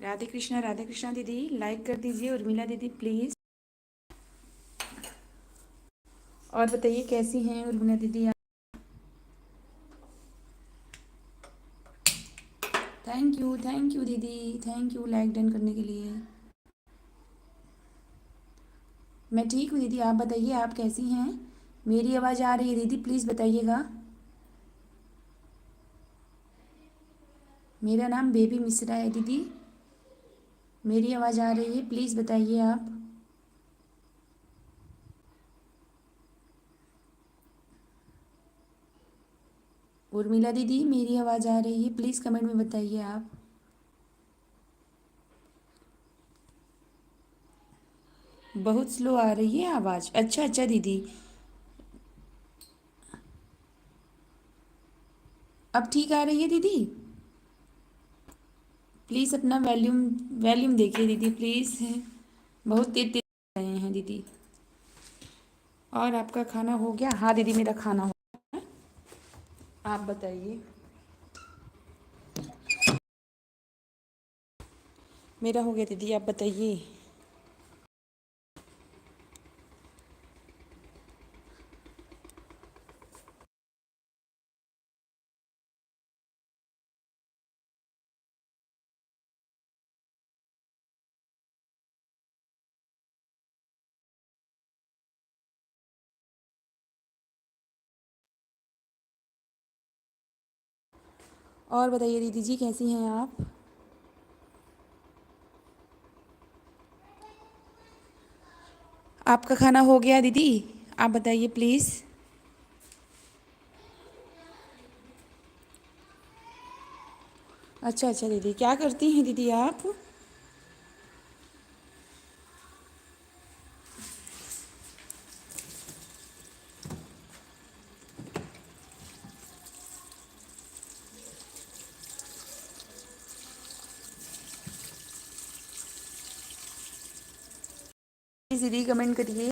राधे कृष्णा दीदी, लाइक कर दीजिए उर्मिला दीदी प्लीज़। और बताइए कैसी हैं उर्मिला दीदी आप? थैंक यू दीदी, थैंक यू लाइक डन करने के लिए। मैं ठीक हूँ दीदी, आप बताइए आप कैसी हैं? मेरी आवाज़ आ रही है दीदी, प्लीज़ बताइएगा। मेरा नाम बेबी मिश्रा है दीदी। मेरी आवाज़ आ रही है, प्लीज़ बताइए आप। उर्मिला दीदी मेरी आवाज़ आ रही है, प्लीज़ कमेंट में बताइए आप। बहुत स्लो आ रही है आवाज़। अच्छा दीदी, अब ठीक आ रही है दीदी। प्लीज़ अपना वॉल्यूम वॉल्यूम देखिए दीदी प्लीज़। बहुत तेज तेज रहे हैं दीदी। और आपका खाना हो गया? हाँ दीदी मेरा खाना हो गया। आप बताइए। मेरा हो गया दीदी, आप बताइए। और बताइए दीदी जी कैसी हैं आप? आपका खाना हो गया दीदी? आप बताइए प्लीज़। अच्छा दीदी, क्या करती हैं दीदी आप? प्लीज़ दीदी कमेंट करिए।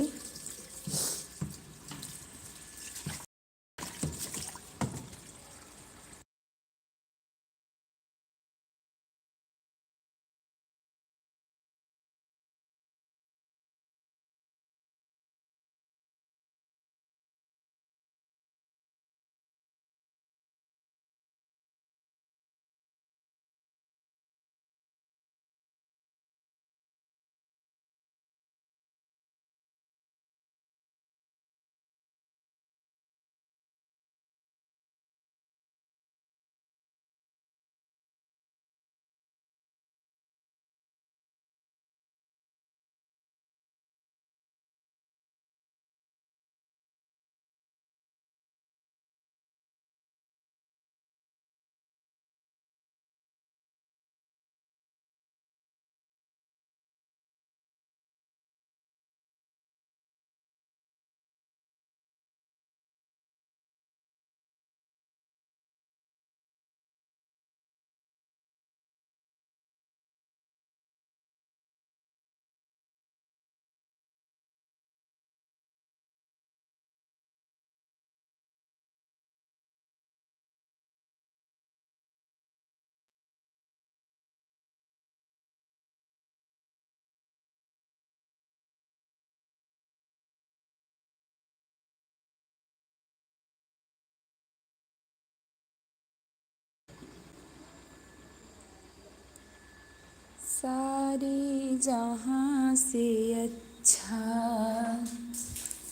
सारे जहाँ से अच्छा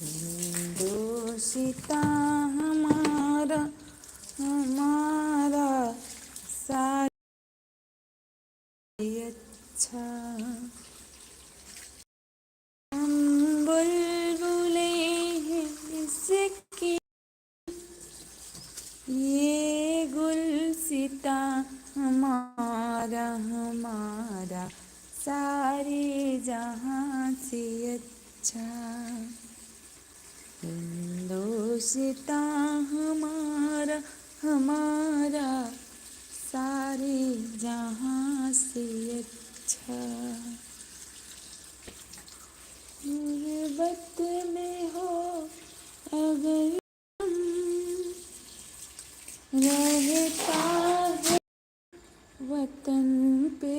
हिंदोसिता हमारा हमारा सारे अच्छा। हम बुलबुले हैं इसकी, ये गुलसिता हमारा हमारा सारे जहाँ से अच्छा। हिंदोसिता हमारा हमारा सारे जहाँ से अच्छा। गुर्बत में हो अगर रहता है वतन पे,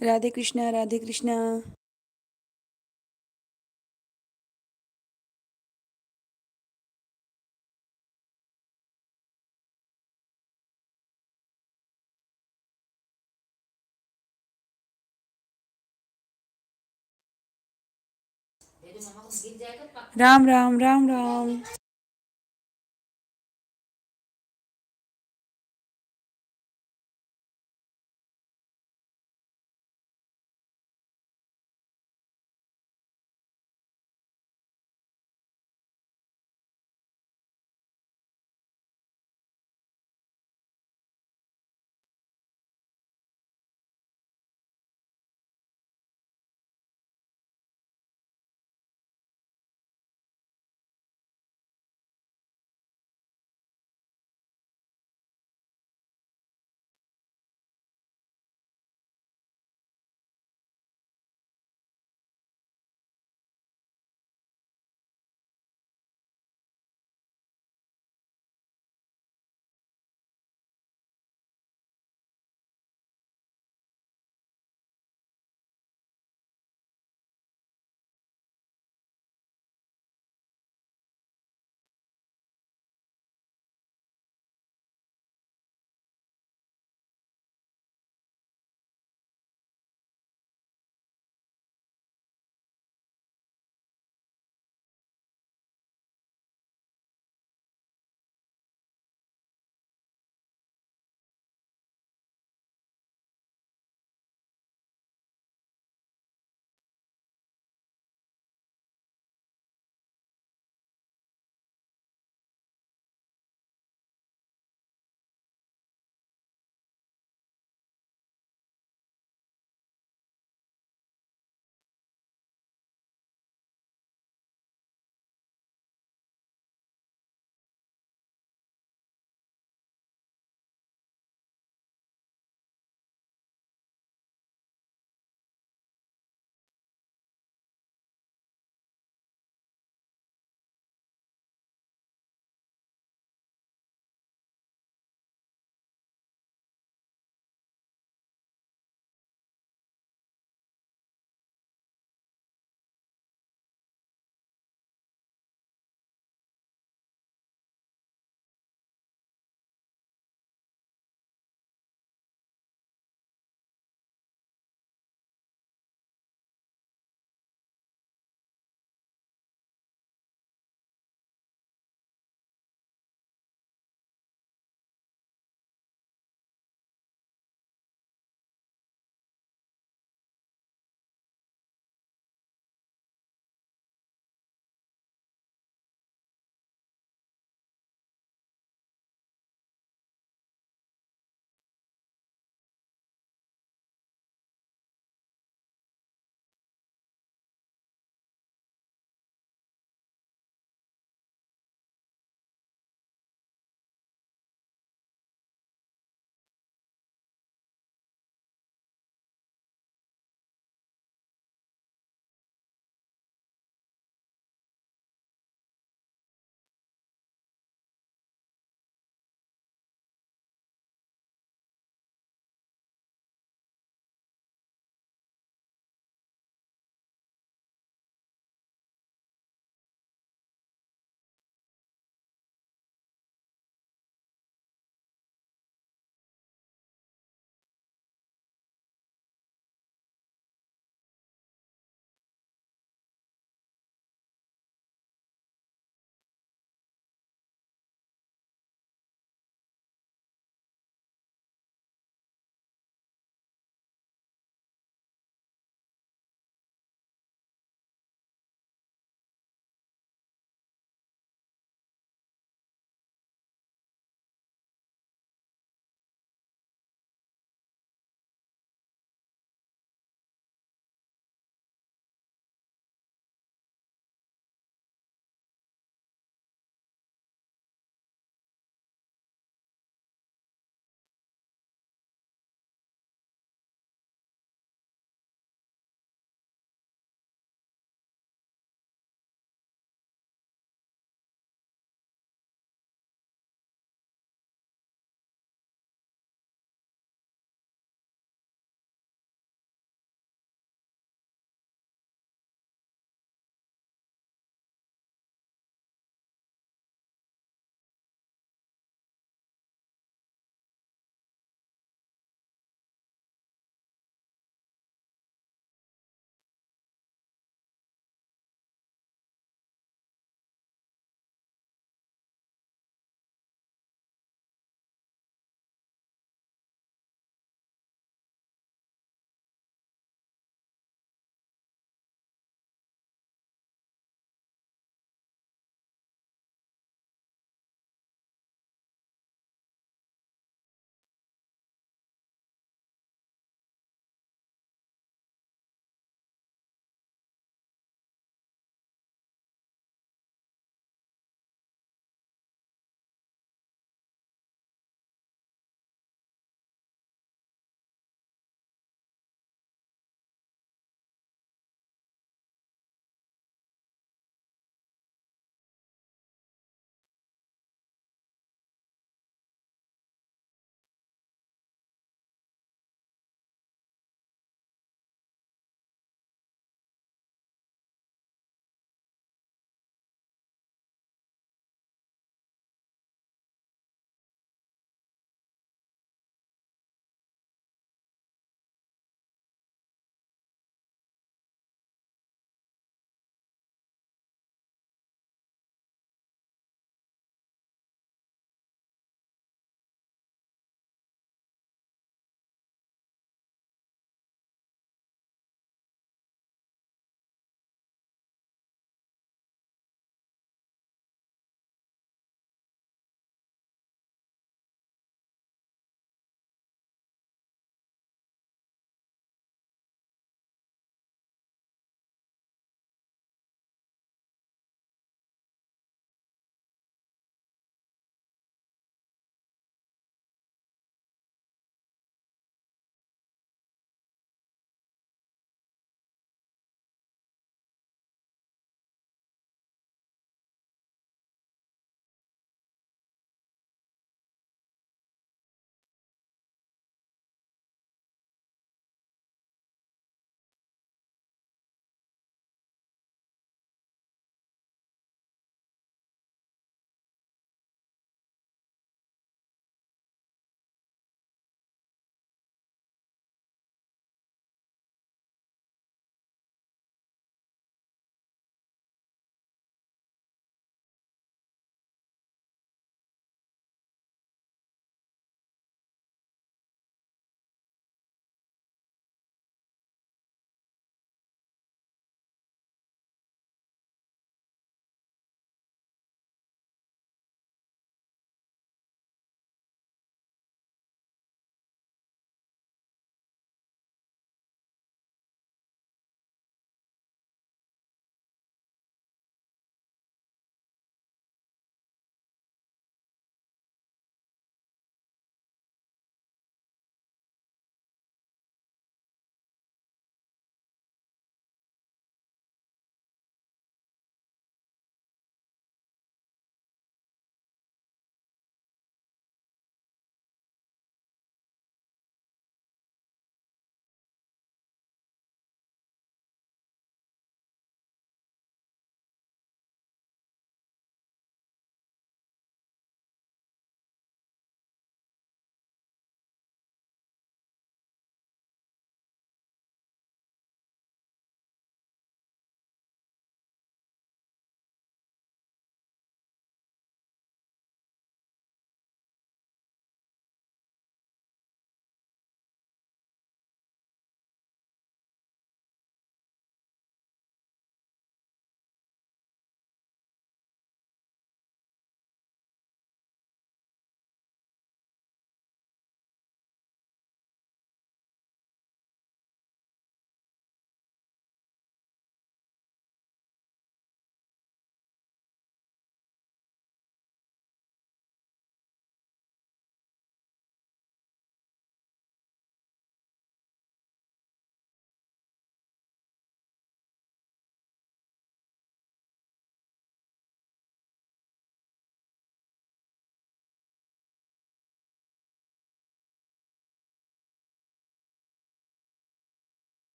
राधे कृष्णा, राधे कृष्णा। राम राम राम राम।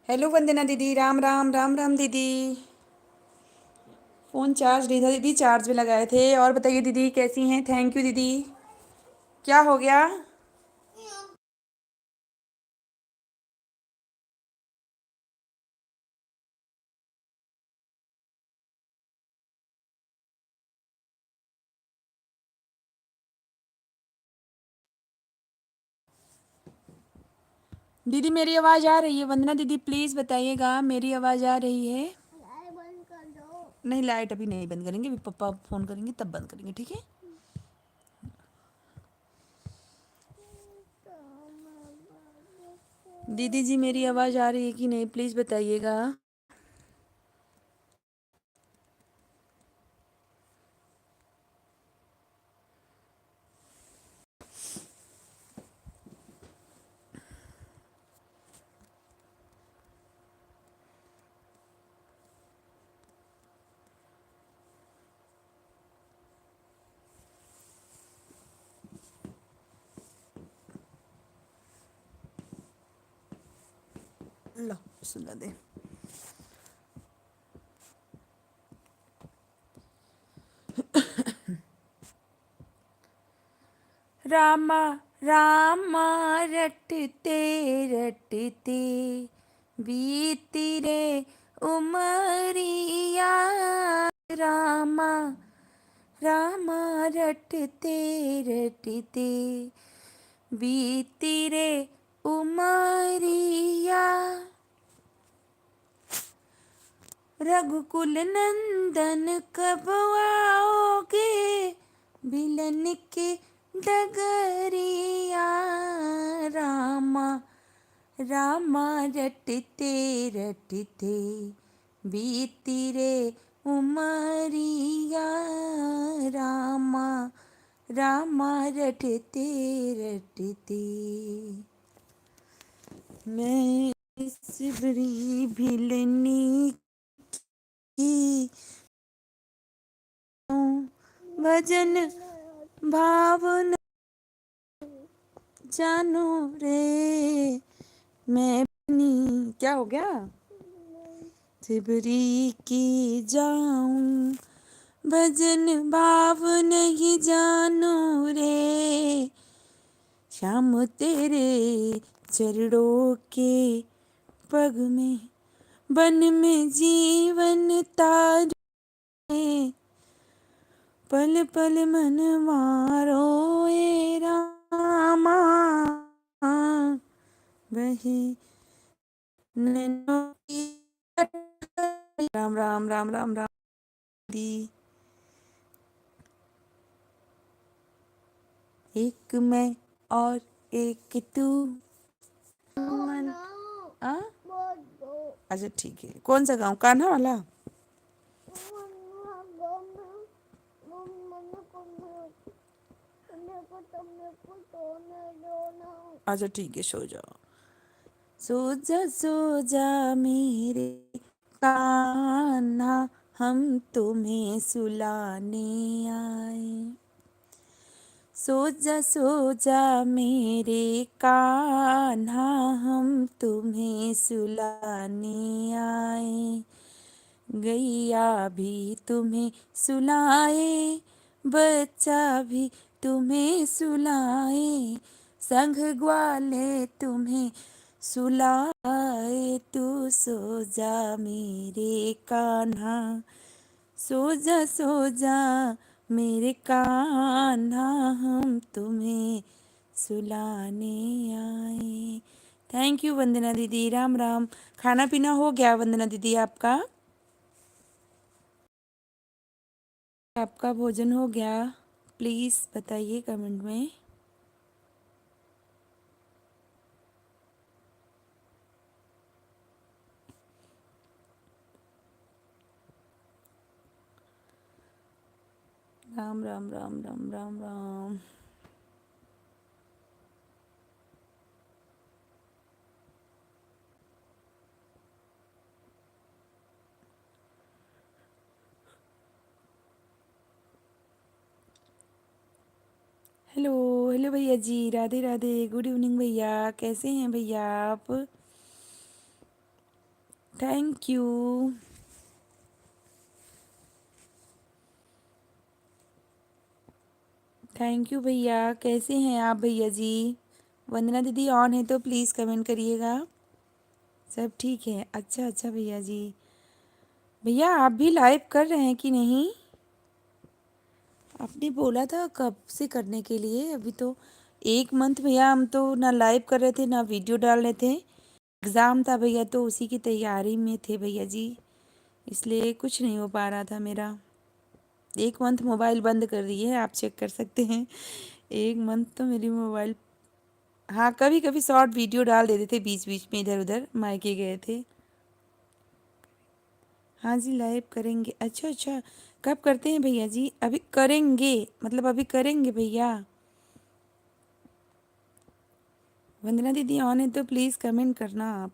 हेलो वंदना दीदी, राम राम राम राम दीदी। फ़ोन चार्ज नहीं था दीदी, चार्ज में लगाए थे। और बताइए दीदी कैसी हैं? थैंक यू दीदी। क्या हो गया? दीदी मेरी आवाज़ आ रही है? वंदना दीदी प्लीज़ बताइएगा, मेरी आवाज़ आ रही है? नहीं, लाइट अभी नहीं बंद करेंगे, अभी पापा फ़ोन करेंगे तब बंद करेंगे, ठीक है? दीदी जी मेरी आवाज़ आ रही है कि नहीं, प्लीज़ बताइएगा। लो सुना दे। रामा रामा रटते रटते बीती रे उमरिया। रामा रामा रटते रटते बीती रे उमरिया। रघुकुल नंदन कब आओगे, बिलन के डगरिया। रामा रामा रटते रटते बीती रे उमरिया। रामा रामा रटते रटते मैं सिबरी भिलनी की भजन भावना जानो रे। मैं बनी क्या हो गया? सिबरी की जाऊं, भजन भाव नहीं जानो रे। श्याम तेरे चरणों के पग में बन में जीवन तारे। पल पल मन मारो ए रामा, वही नैनों की राम राम राम राम राम दी। एक मैं और एक तू मन। आ? अच्छा ठीक है, कौन सा गाँव? कान्हा वाला? अच्छा ठीक है, सो जाओ। सो जा सो जा मेरे कान्हा, हम तुम्हें सुलाने आए। सो जा मेरे कान्हा, हम तुम्हें सुलाने आए। गैया भी तुम्हें सुलाए, बच्चा भी तुम्हें सुलाए, संग ग्वाले तुम्हें सुलाए। तू सो जा मेरे कान्हा, सो जा मेरे कान्हा, हम तुम्हें सुलाने आए। थैंक यू वंदना दीदी, राम राम। खाना पीना हो गया वंदना दीदी आपका? आपका भोजन हो गया? प्लीज़ बताइए कमेंट में। राम राम राम राम राम राम। हेलो हेलो भैया जी, राधे राधे, गुड इवनिंग भैया, कैसे हैं भैया आप? Thank you. थैंक यू भैया। कैसे हैं आप भैया जी? वंदना दीदी ऑन है तो प्लीज़ कमेंट करिएगा। सब ठीक है? अच्छा अच्छा भैया जी। भैया आप भी लाइव कर रहे हैं कि नहीं? आपने बोला था कब से करने के लिए, अभी तो 1 मंथ भैया हम तो ना लाइव कर रहे थे ना वीडियो डाल रहे थे। एग्ज़ाम था भैया तो उसी की तैयारी में थे भैया जी, इसलिए कुछ नहीं हो पा रहा था मेरा। 1 मंथ मोबाइल बंद कर दिए है, आप चेक कर सकते हैं। 1 मंथ तो मेरी मोबाइल, हाँ कभी कभी शॉर्ट वीडियो डाल देते थे बीच बीच में, इधर उधर मायके गए थे। हाँ जी लाइव करेंगे। अच्छा अच्छा, कब करते हैं भैया जी? अभी करेंगे मतलब अभी करेंगे भैया। वंदना दीदी ऑन है तो प्लीज़ कमेंट करना आप।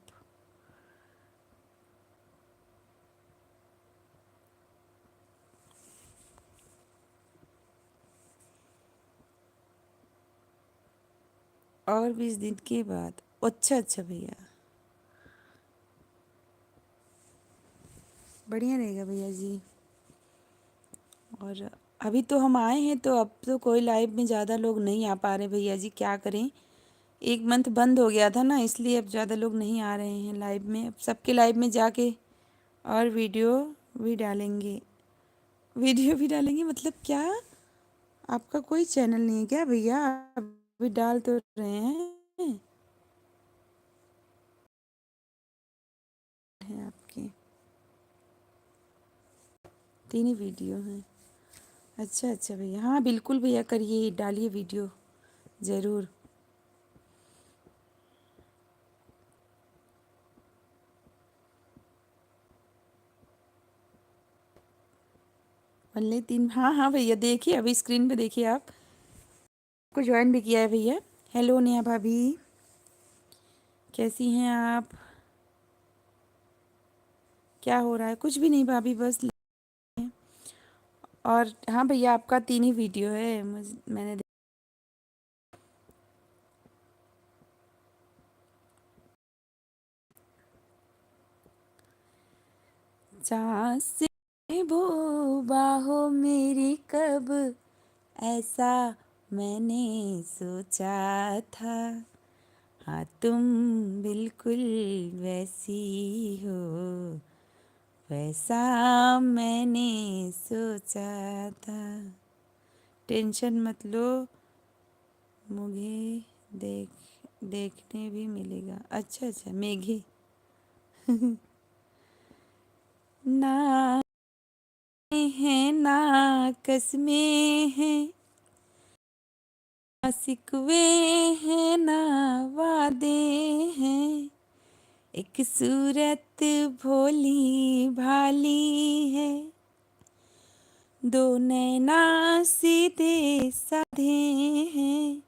और 20 दिन के बाद? अच्छा अच्छा भैया, बढ़िया रहेगा भैया जी। और अभी तो हम आए हैं तो अब तो कोई लाइव में ज़्यादा लोग नहीं आ पा रहे भैया जी, क्या करें। 1 मंथ बंद हो गया था ना, इसलिए अब ज़्यादा लोग नहीं आ रहे हैं लाइव में। अब सबके लाइव में जाके और वीडियो भी डालेंगे। वीडियो भी डालेंगे मतलब क्या? आपका कोई चैनल नहीं है क्या भैया? अभी डाल तो रहे हैं। हैं आपके 3 ही वीडियो हैं? अच्छा अच्छा भैया, हाँ बिल्कुल भैया करिए, डालिए वीडियो ज़रूर। मल्ले 3, हाँ हाँ भैया देखिए अभी स्क्रीन पे देखिए आप, को ज्वाइन भी किया है भैया। हेलो नेहा भाभी, कैसी हैं आप? क्या हो रहा है? कुछ भी नहीं भाभी, बस और हाँ भैया आपका 3 ही वीडियो है, मैंने जहाँ से वो बाहों मेरी कब, ऐसा मैंने सोचा था। हाँ तुम बिल्कुल वैसी हो, वैसा मैंने सोचा था। टेंशन मत लो, मुझे देखने भी मिलेगा। अच्छा अच्छा मेघे ना है ना, कस्में हैं ना, सिकवे हैं ना, वादे हैं। एक सूरत भोली भाली है, दो नैना सीधे साधे हैं,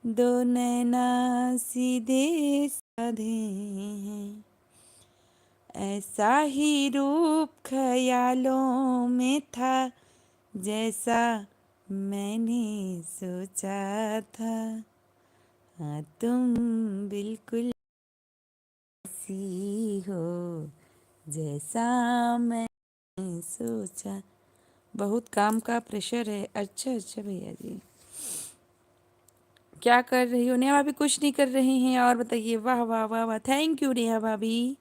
दो नैना सीधे साधे हैं। ऐसा ही रूप ख्यालों में था, जैसा मैंने सोचा था। हाँ तुम बिल्कुल ऐसी हो, जैसा मैंने सोचा। बहुत काम का प्रेशर है। अच्छा अच्छा भैया जी, क्या कर रही हो नेहा भाभी? कुछ नहीं कर रहे हैं, और बताइए। वाह वाह वाह वाह, थैंक यू नेहा भाभी।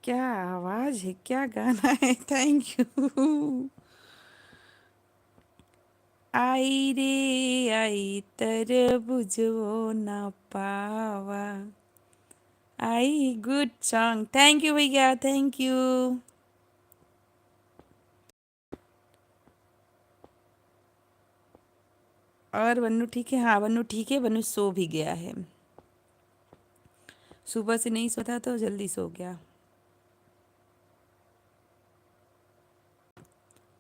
क्या आवाज है, क्या गाना है! Thank you. आई रे आई तरबुज वो ना पावा। आई गुड सॉन्ग, थैंक यू भैया, थैंक यू। और वन्नू ठीक है? हाँ वन्नू ठीक है, वन्नू सो भी गया है। सुबह से नहीं सोता तो जल्दी सो गया।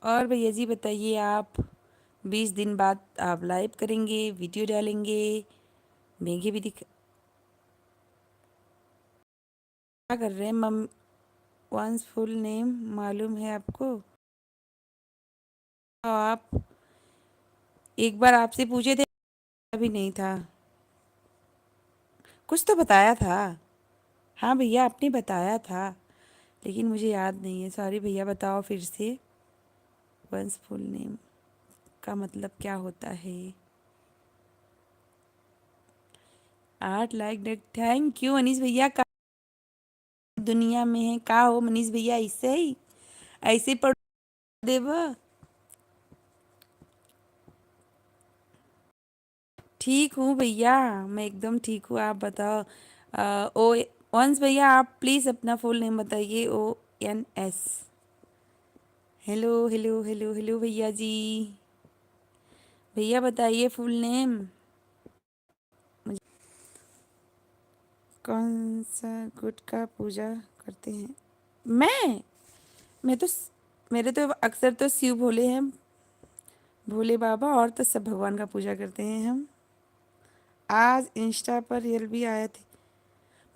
और भैया जी बताइए आप, 20 दिन बाद आप लाइव करेंगे, वीडियो डालेंगे, मेघे भी दिख, क्या कर रहे हैं मम? वंस फुल नेम मालूम है आपको? आप एक बार आपसे पूछे थे, अभी नहीं था। कुछ तो बताया था। हाँ भैया, आपने बताया था, लेकिन मुझे याद नहीं है। सॉरी भैया, बताओ फिर से। वंस फुल नेम का मतलब क्या होता है? 8 लाख। थैंक यू मनीष भैया। का दुनिया में है का हो मनीष भैया, ऐसे ही ऐसे ही पढ़ देव। ठीक हूँ भैया, मैं एकदम ठीक हूँ। आप बताओ। ओ वंस भैया, आप प्लीज़ अपना फुल नेम बताइए। ONS। Hello hello hello hello भैया जी। भैया बताइए फुल नेम। कौन सा गुट का पूजा करते हैं? मैं मैं तो मेरे तो अक्सर तो शिव भोले हैं, भोले बाबा, और तो सब भगवान का पूजा करते हैं हम। आज इंस्टा पर रील भी आया थे।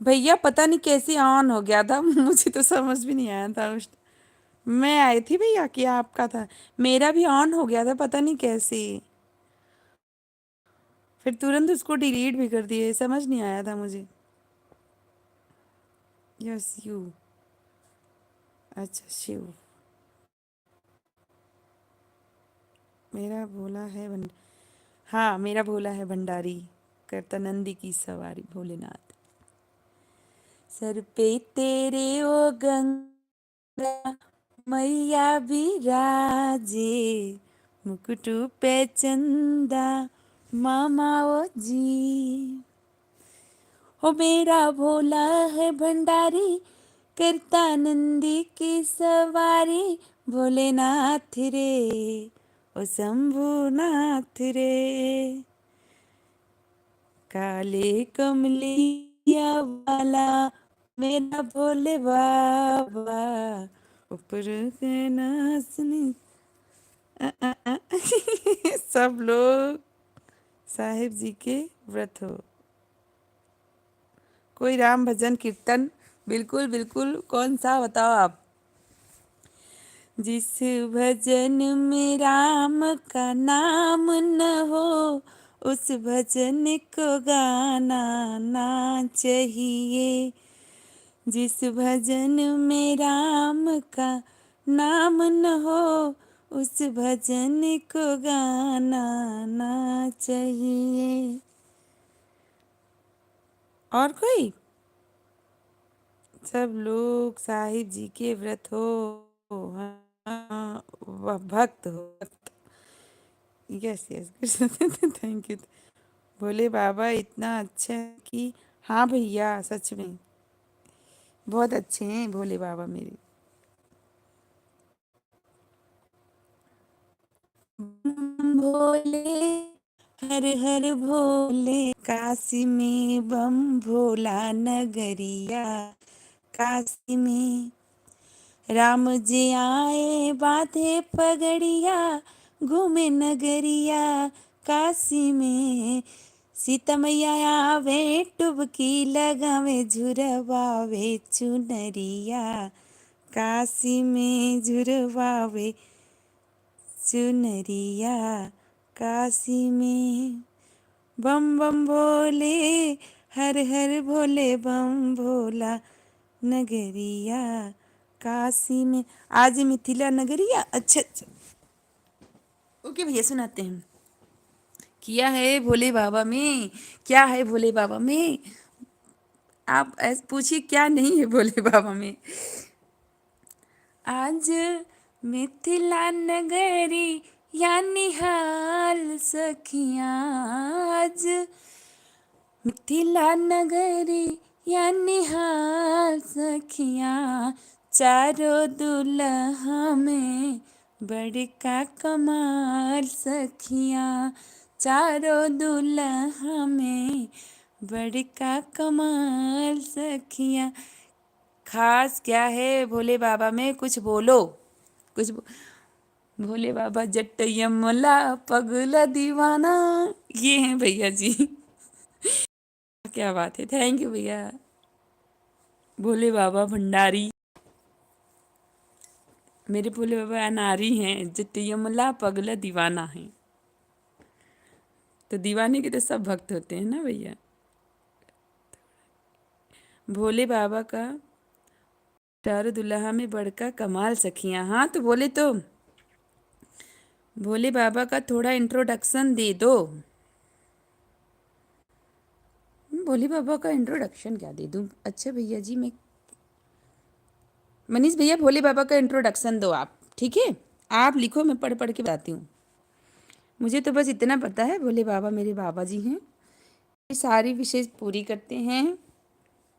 भैया पता नहीं कैसे ऑन हो गया था मुझे तो समझ भी नहीं आया था उस। मैं आई थी भैया कि आपका था। मेरा भी ऑन हो गया था, पता नहीं कैसे। फिर तुरंत उसको डिलीट भी कर दिए, समझ नहीं आया था मुझे। Yes you. अच्छा शिव। मेरा भोला है हाँ, मेरा भोला है भंडारी, करता नंदी की सवारी भोलेनाथ। सर पे तेरे ओ गंगा मैया बिराजे, मुकुट पे चंदा मामा ओ जी। हो मेरा भोला है भंडारी, करता नंदी की सवारी, भोलेनाथ रे, ओ शंभुनाथ रे। काले कमलिया वाला मेरा भोले बाबा, ऊपर के नाचने। सब लोग साहिब जी के व्रत हो। कोई राम भजन कीर्तन? बिल्कुल बिल्कुल, कौन सा बताओ आप? जिस भजन में राम का नाम न हो, उस भजन को गाना ना चाहिए। जिस भजन में राम का नाम न हो, उस भजन को गाना ना चाहिए। और कोई? सब लोग साहिब जी के व्रत हो। हाँ, वह भक्त हो। Yes yes Krishna thank you. Bhole Baba इतना अच्छा है कि, हाँ भैया सच में बहुत अच्छे हैं भोले बाबा मेरे। बम भोले, हर हर भोले, काशी में बम भोला नगरिया, काशी में राम जी आए बाधे पगड़िया, घूमे नगरिया काशी में। सीता मैया आवे टुबकी लगावे, झुरवावे चुनरिया, काशी में झुरवावे चुनरिया, काशी में। बम बम भोले, हर हर भोले, बम भोला नगरिया, काशी में। आज मिथिला नगरिया। अच्छा अच्छा, ओके भैया सुनाते हैं। किया है भोले बाबा में, क्या है भोले बाबा में? आप ऐसे पूछिए क्या नहीं है भोले बाबा में। आज मिथिला नगरी या निहाल सखियाँ, आज मिथिला नगरी या निहाल सखियाँ, चारों दुल्हा में बड़का कमाल सखियाँ, चारों दुल्हा में बड़का कमाल सखियाँ। खास क्या है भोले बाबा में, कुछ बोलो। कुछ भोले बाबा जट्ट यमला पगला दीवाना, ये हैं भैया जी। क्या बात है, थैंक यू भैया। भोले बाबा भंडारी, मेरे भोले बाबा अनारी हैं, जट्ट यमला पगला दीवाना है। तो दीवाने के तो सब भक्त होते हैं ना भैया। भोले बाबा का चारों दुल्हा में बड़का कमाल सखियाँ। हाँ तो बोले तो भोले बाबा का थोड़ा इंट्रोडक्शन दे दो। भोले बाबा का इंट्रोडक्शन क्या दे दूँ? अच्छा भैया जी, मैं मनीष भैया भोले बाबा का इंट्रोडक्शन दो आप, ठीक है? आप लिखो, मैं पढ़ पढ़ के बताती हूँ। मुझे तो बस इतना पता है, भोले बाबा मेरे बाबा जी हैं। ये सारी विशेष पूरी करते हैं,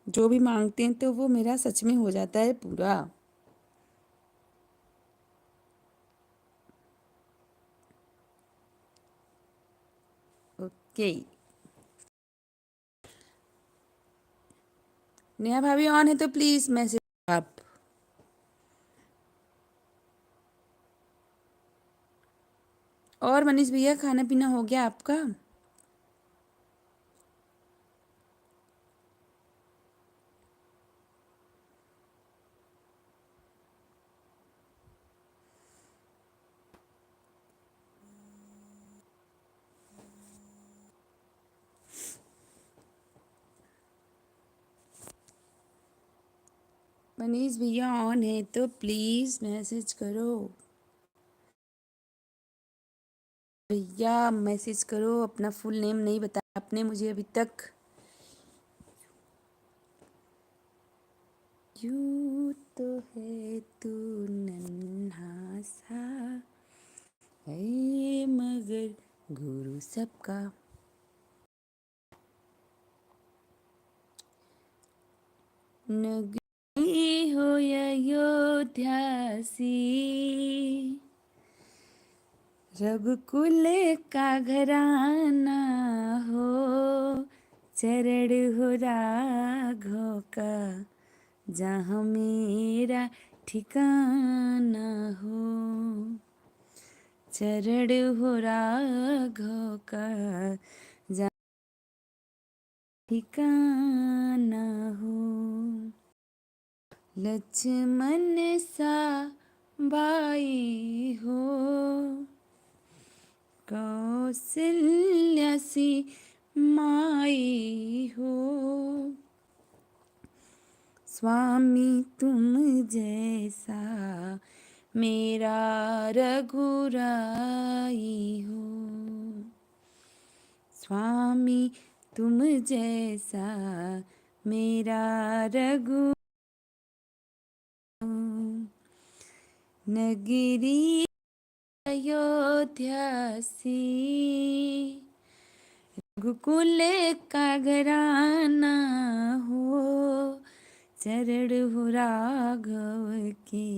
जो भी मांगते हैं तो वो मेरा सच में हो जाता है पूरा। ओके। नेहा भाभी ऑन है तो प्लीज़ मैसेज आप। और मनीष भैया खाना पीना हो गया आपका? मनीष भैया ऑन है तो प्लीज़ मैसेज करो। भैया मैसेज करो, अपना फुल नेम नहीं बताया आपने मुझे अभी तक। यूं तो है तू नन्हा सा है मगर गुरु सबका। नगरी हो या अयोध्या सी, रघुकुल का घराना हो, चरण हो राघव का जहाँ मेरा ठिकाना हो, चरण हो राघव का जहाँ ठिकाना हो। लक्ष्मण सा भाई हो, कौशल्या सी माई हो, स्वामी तुम जैसा मेरा रघुराई हो, स्वामी तुम जैसा मेरा रघु। नगरी अयोध्या सी, रघुकुल का घराना हो, चरण हो राघव के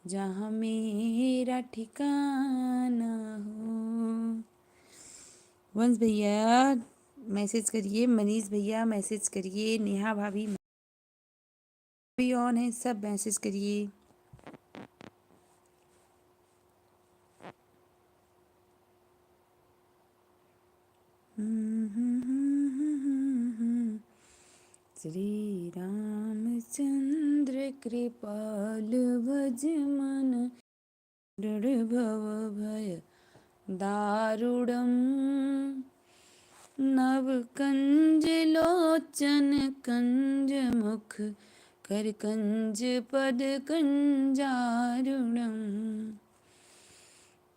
जहाँ मेरा ठिकाना हो। वंश भैया मैसेज करिए, मनीष भैया मैसेज करिए, नेहा भाभी भी ऑन है, सब मैसेज करिए। श्री रामचंद्र कृपाल भज मन, दृढ़ भव भय दारुणम, नव कंज लोचन कंज मुख, कर कंज पद कंजारुणम,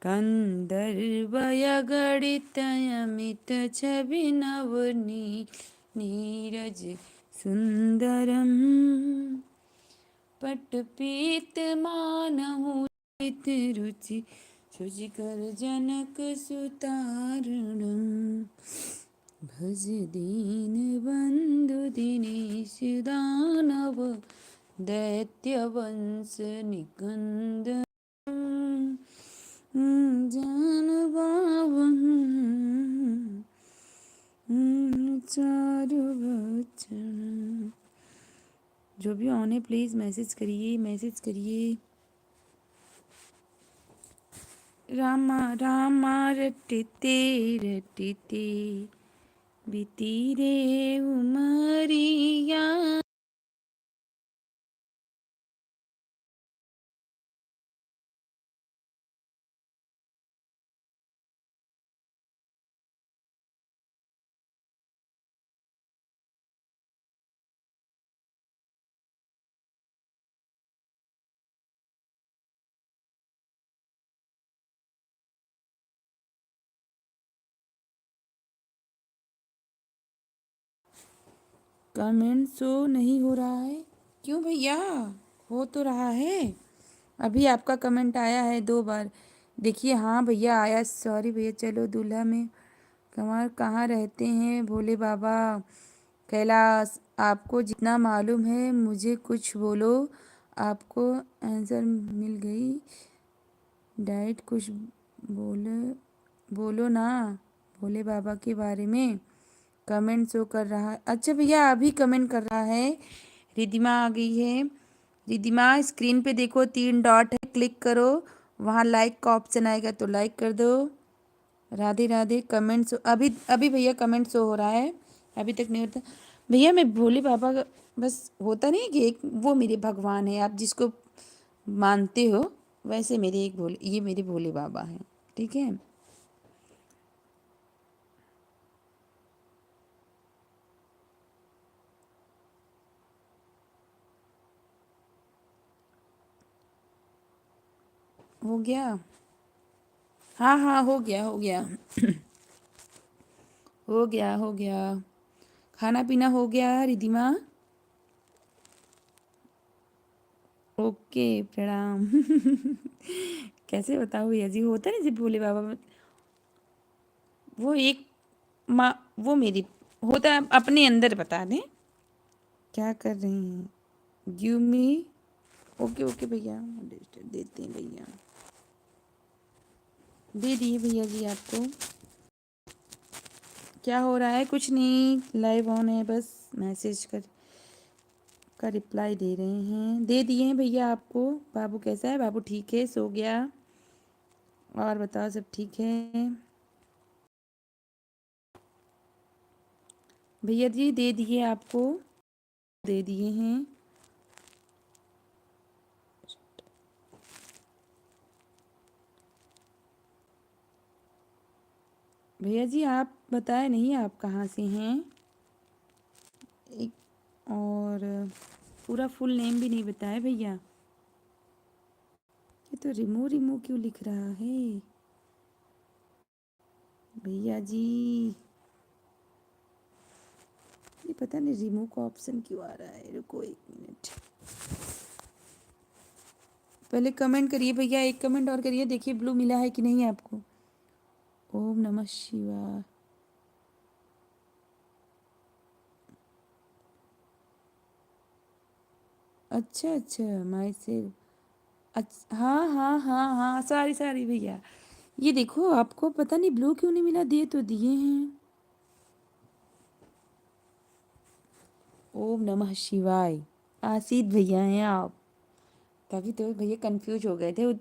कंदर्वयगणितयमित छवि नवनी नीरज सुंदरम, पटपीत मानहु रुचि शुचिकर जनक सुतारणम, भज दीन बंधु दिनेश दानव दैत्य वंश निकंद, जान बावन चारु वचन। जो भी ऑन है प्लीज़ मैसेज करिए, मैसेज करिए। रामा रामा रटते रटते बीती रे उमरिया। कमेंट शो नहीं हो रहा है, क्यों भैया? हो तो रहा है। अभी आपका कमेंट आया है 2 बार। देखिए, हाँ भैया आया। सॉरी भैया। चलो दूल्हा में कमर कहाँ रहते हैं भोले बाबा? कैलाश। आपको जितना मालूम है मुझे कुछ बोलो। आपको आंसर मिल गई। डाइट कुछ बोलो, बोलो ना भोले बाबा के बारे में। कमेंट शो कर रहा है। अच्छा भैया, अभी कमेंट कर रहा है। रिधिमा आ गई है। रिधिमा, स्क्रीन पे देखो 3 डॉट है, क्लिक करो। वहाँ लाइक का ऑप्शन आएगा तो लाइक कर दो। राधे राधे। कमेंट शो अभी अभी भैया कमेंट शो हो रहा है। अभी तक नहीं होता भैया। मैं भोले बाबा का बस होता नहीं कि एक वो मेरे भगवान है, आप जिसको मानते हो वैसे मेरे एक भोले, ये मेरे भोले बाबा हैं। ठीक है। हो गया। हाँ हाँ, हो गया हो गया। हो गया हो गया। खाना पीना हो गया रिधिमा? ओके, प्रणाम। कैसे बताओ भैया जी, होता नहीं जब भोले बाबा वो एक माँ, वो मेरी होता है, अपने अंदर बता दें। क्या कर रही हैं? Give me. ओके ओके भैया, देते हैं भैया। दे दिए भैया जी आपको। क्या हो रहा है? कुछ नहीं, लाइव ऑन है, बस मैसेज कर का रिप्लाई दे रहे हैं। दे दिए हैं भैया आपको। बाबू कैसा है? बाबू ठीक है, सो गया? और बताओ, सब ठीक है? भैया जी दे दिए आपको। दे दिए हैं। भैया जी आप बताए नहीं आप कहाँ से हैं? एक और पूरा फुल नेम भी नहीं बताया भैया। ये तो रिमूव रिमूव क्यों लिख रहा है भैया जी? ये पता नहीं रिमूव का ऑप्शन क्यों आ रहा है। रुको 1 मिनट। पहले कमेंट करिए भैया, एक कमेंट और करिए, देखिए ब्लू मिला है कि नहीं आपको। ओम नमः शिवाय। अच्छा अच्छा, माई से। अच्छा हाँ हाँ हाँ हाँ, सॉरी सॉरी भैया। ये देखो, आपको पता नहीं ब्लू क्यों नहीं मिला। दे तो दिए हैं। ओम नमः शिवाय। आसित भैया हैं आप? तभी तो भैया कंफ्यूज हो गए थे।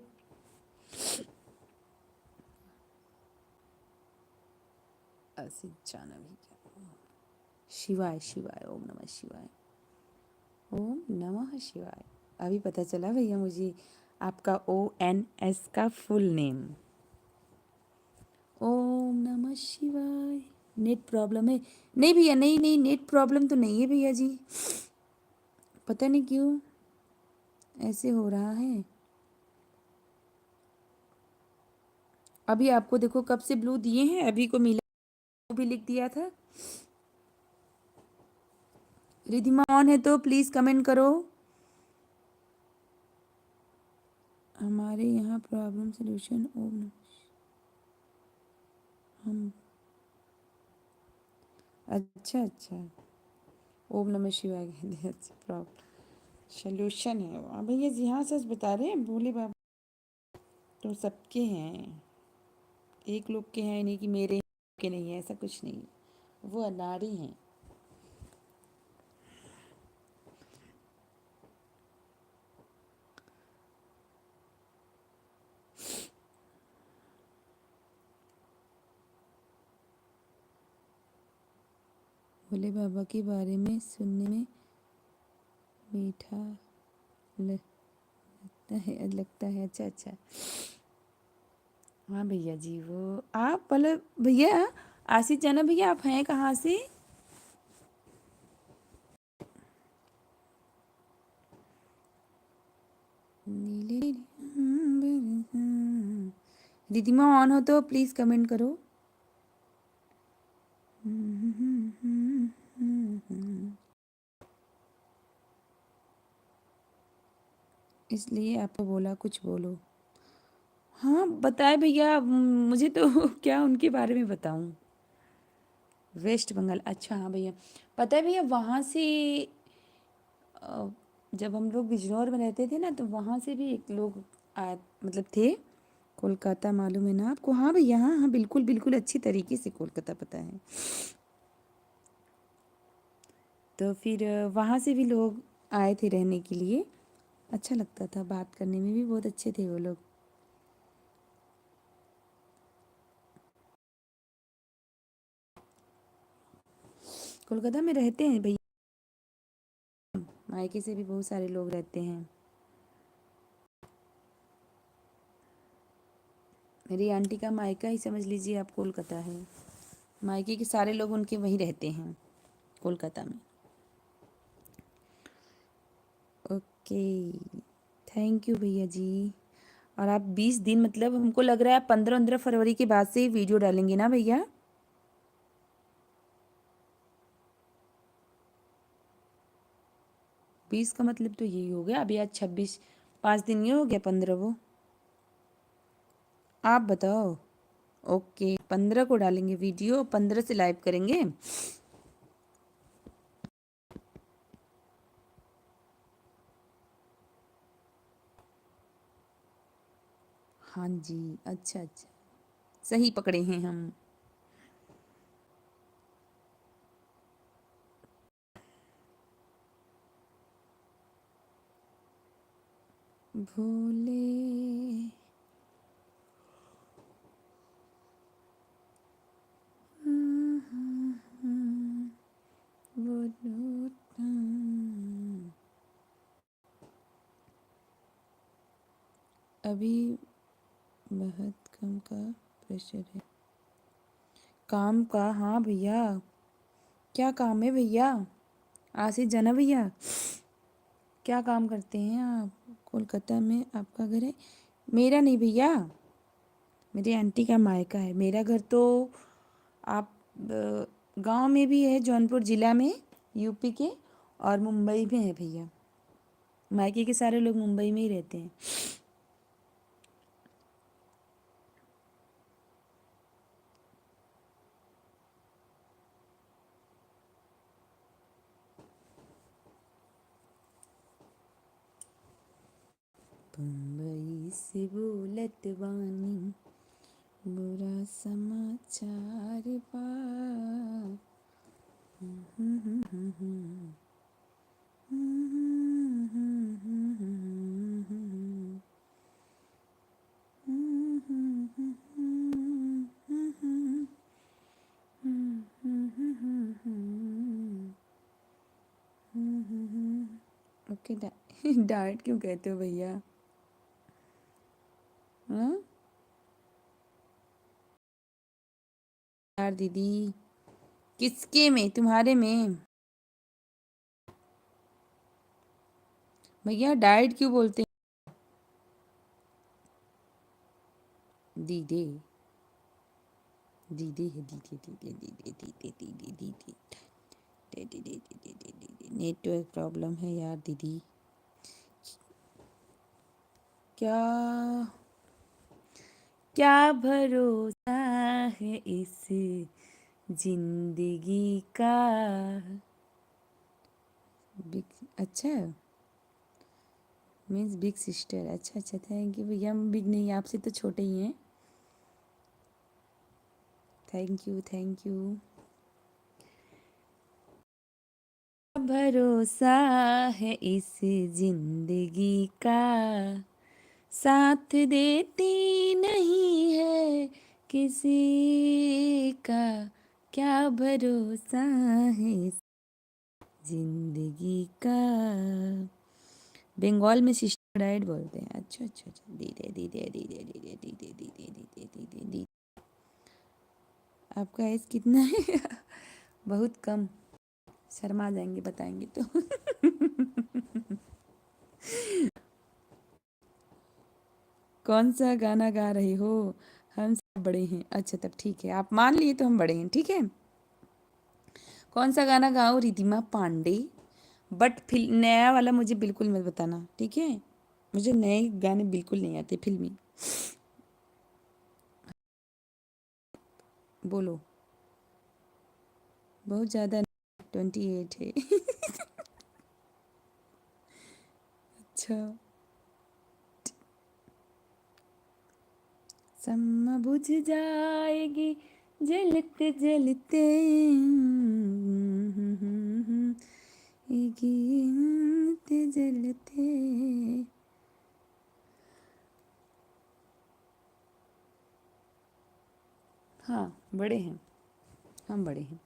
आसित जाना भैया। शिवाय शिवाय, ओम नमः शिवाय। ओम नमः शिवाय। अभी पता चला भैया मुझे आपका ONS का फुल नेम। ओम नमः शिवाय। नेट प्रॉब्लम है? नहीं भैया, नहीं नहीं, नेट प्रॉब्लम तो नहीं है भैया जी। पता नहीं क्यों ऐसे हो रहा है। अभी आपको देखो कब से ब्लू दिए हैं, अभी को मिला। वो भी लिख दिया था। रिधिमा ऑन है तो प्लीज कमेंट करो। हमारे यहाँ प्रॉब्लम सोल्यूशन। ओम हम। अच्छा अच्छा। ओम नमः शिवाय कहते हैं। अच्छा, प्रॉब्लम सोल्यूशन है। हाँ भैया जी, हाँ सच बता रहे हैं। भोले बाबा तो सबके हैं, एक लोग के हैं नहीं कि मेरे के नहीं है, ऐसा कुछ नहीं। वो अनाड़ी हैं। भोले बाबा के बारे में सुनने में मीठा लगता है। अच्छा अच्छा। हाँ भैया जी, वो आप मतलब भैया आशीष जाना भैया, आप हैं कहाँ से? नीले रिधिमा ऑन हो तो प्लीज कमेंट करो। इसलिए आपको बोला कुछ बोलो। हाँ बताए भैया, मुझे तो क्या उनके बारे में बताऊँ। वेस्ट बंगाल, अच्छा हाँ भैया। पता है भैया, वहाँ से अ, जब हम लोग बिजनौर में रहते थे ना, तो वहाँ से भी एक लोग आए, मतलब थे। कोलकाता मालूम है ना आपको? हाँ भैया, हाँ हाँ, बिल्कुल बिल्कुल, अच्छी तरीके से कोलकाता पता है। तो फिर वहाँ से भी लोग आए थे रहने के लिए। अच्छा लगता था, बात करने में भी बहुत अच्छे थे वो लोग। कोलकाता में रहते हैं भैया, मायके से भी बहुत सारे लोग रहते हैं। मेरी आंटी का मायका ही समझ लीजिए आप कोलकाता है। मायके के सारे लोग उनके वहीं रहते हैं, कोलकाता में। ओके, थैंक यू भैया जी। और आप 20 दिन, मतलब हमको लग रहा है 15-15 फरवरी के बाद से ही वीडियो डालेंगे ना भैया? 20 का मतलब तो यही हो गया, अभी आज 26, 5 दिन ये हो गया, 15 वो। आप बताओ। ओके, 15 को डालेंगे वीडियो, 15 से लाइव करेंगे। हाँ जी, अच्छा अच्छा, सही पकड़े हैं हम। भोले, वो लौटा। अभी बहुत कम का प्रेशर है काम का। हाँ भैया, क्या काम है भैया? आशीष जाना भैया, क्या काम करते हैं आप? कोलकाता में आपका घर है? मेरा नहीं भैया, मेरी आंटी का मायका है। मेरा घर तो आप गांव में भी है, जौनपुर ज़िला में, यूपी के, और मुंबई में है भैया। मायके के सारे लोग मुंबई में ही रहते हैं। बम्बई से बोलत बानी, बुरा समाचार बा। ओके, डाइट क्यों कहते हो भैया? हाँ यार दीदी, किसके में? तुम्हारे में? भैया डाइट क्यों बोलते हैं? दीदी, दीदी है, दीदी दीदी दीदी दीदी दीदी दीदी दीदी दीदी दीदी दीदी। नेटवर्क प्रॉब्लम है यार दीदी। क्या क्या भरोसा है इस जिंदगी का। बिग, अच्छा, मीन्स बिग सिस्टर। अच्छा अच्छा, थैंक यू भैया। हम बिग नहीं, आपसे तो छोटे ही हैं। Thank you thank you. भरोसा है इस जिंदगी का, साथ देती नहीं है किसी का। क्या भरोसा है इस जिंदगी का। बंगाल में सिस्टर डाइट बोलते हैं। अच्छा अच्छा अच्छा, धीरे धीरे धीरे धीरे धीरे धीरे धीरे धीरे धीरे। आपका एज कितना है? बहुत कम, शर्मा जाएंगे बताएंगे तो। कौन सा गाना गा रहे हो? हम सब बड़े हैं। अच्छा तब ठीक है, आप मान लिए तो हम बड़े हैं, ठीक है। कौन सा गाना गाओ? रिधिमा पांडे। बट फिर नया वाला मुझे बिल्कुल मत बताना, ठीक है। मुझे नए गाने बिल्कुल नहीं आते फिल्मी। बोलो। बहुत ज़्यादा 28 है। अच्छा। शम्मा बुझ जाएगी जलते जलते, जलते जलते। हाँ बड़े हैं, हम बड़े हैं।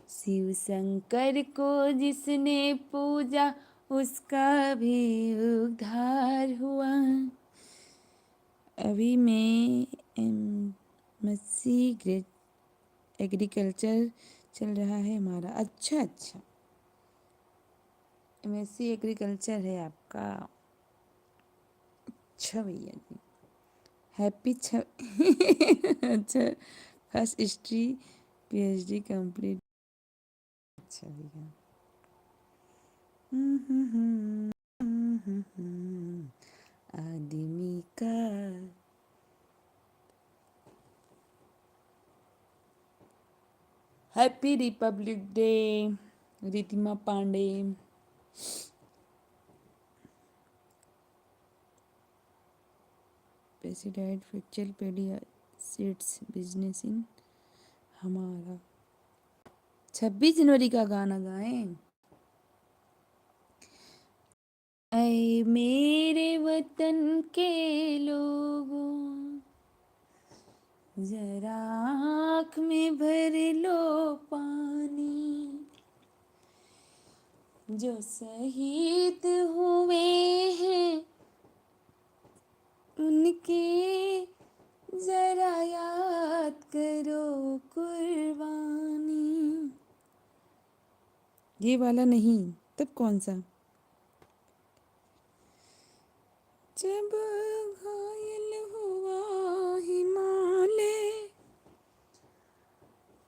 शिव शंकर को जिसने पूजा उसका भी उद्धार हुआ। अभी मैं एमएससी एग्रीकल्चर चल रहा है हमारा। अच्छा अच्छा, एमएससी एग्रीकल्चर है आपका। अच्छा भैया जी, हैप्पी अच्छा, फर्स्ट हिस्ट्री पीएचडी कंप्लीट। अच्छा भैया। आदमी का happy Republic Day Ritima Pandey. President future pedia seeds business in हमारा। 26 जनवरी का गाना गाएं। ऐ मेरे वतन के लोगों, जरा आँख में भर लो पानी। जो शहीद हुए हैं उनके जरा याद करो कुर्बानी। ये वाला नहीं, तब कौन सा? जब घायल हुआ हिमालय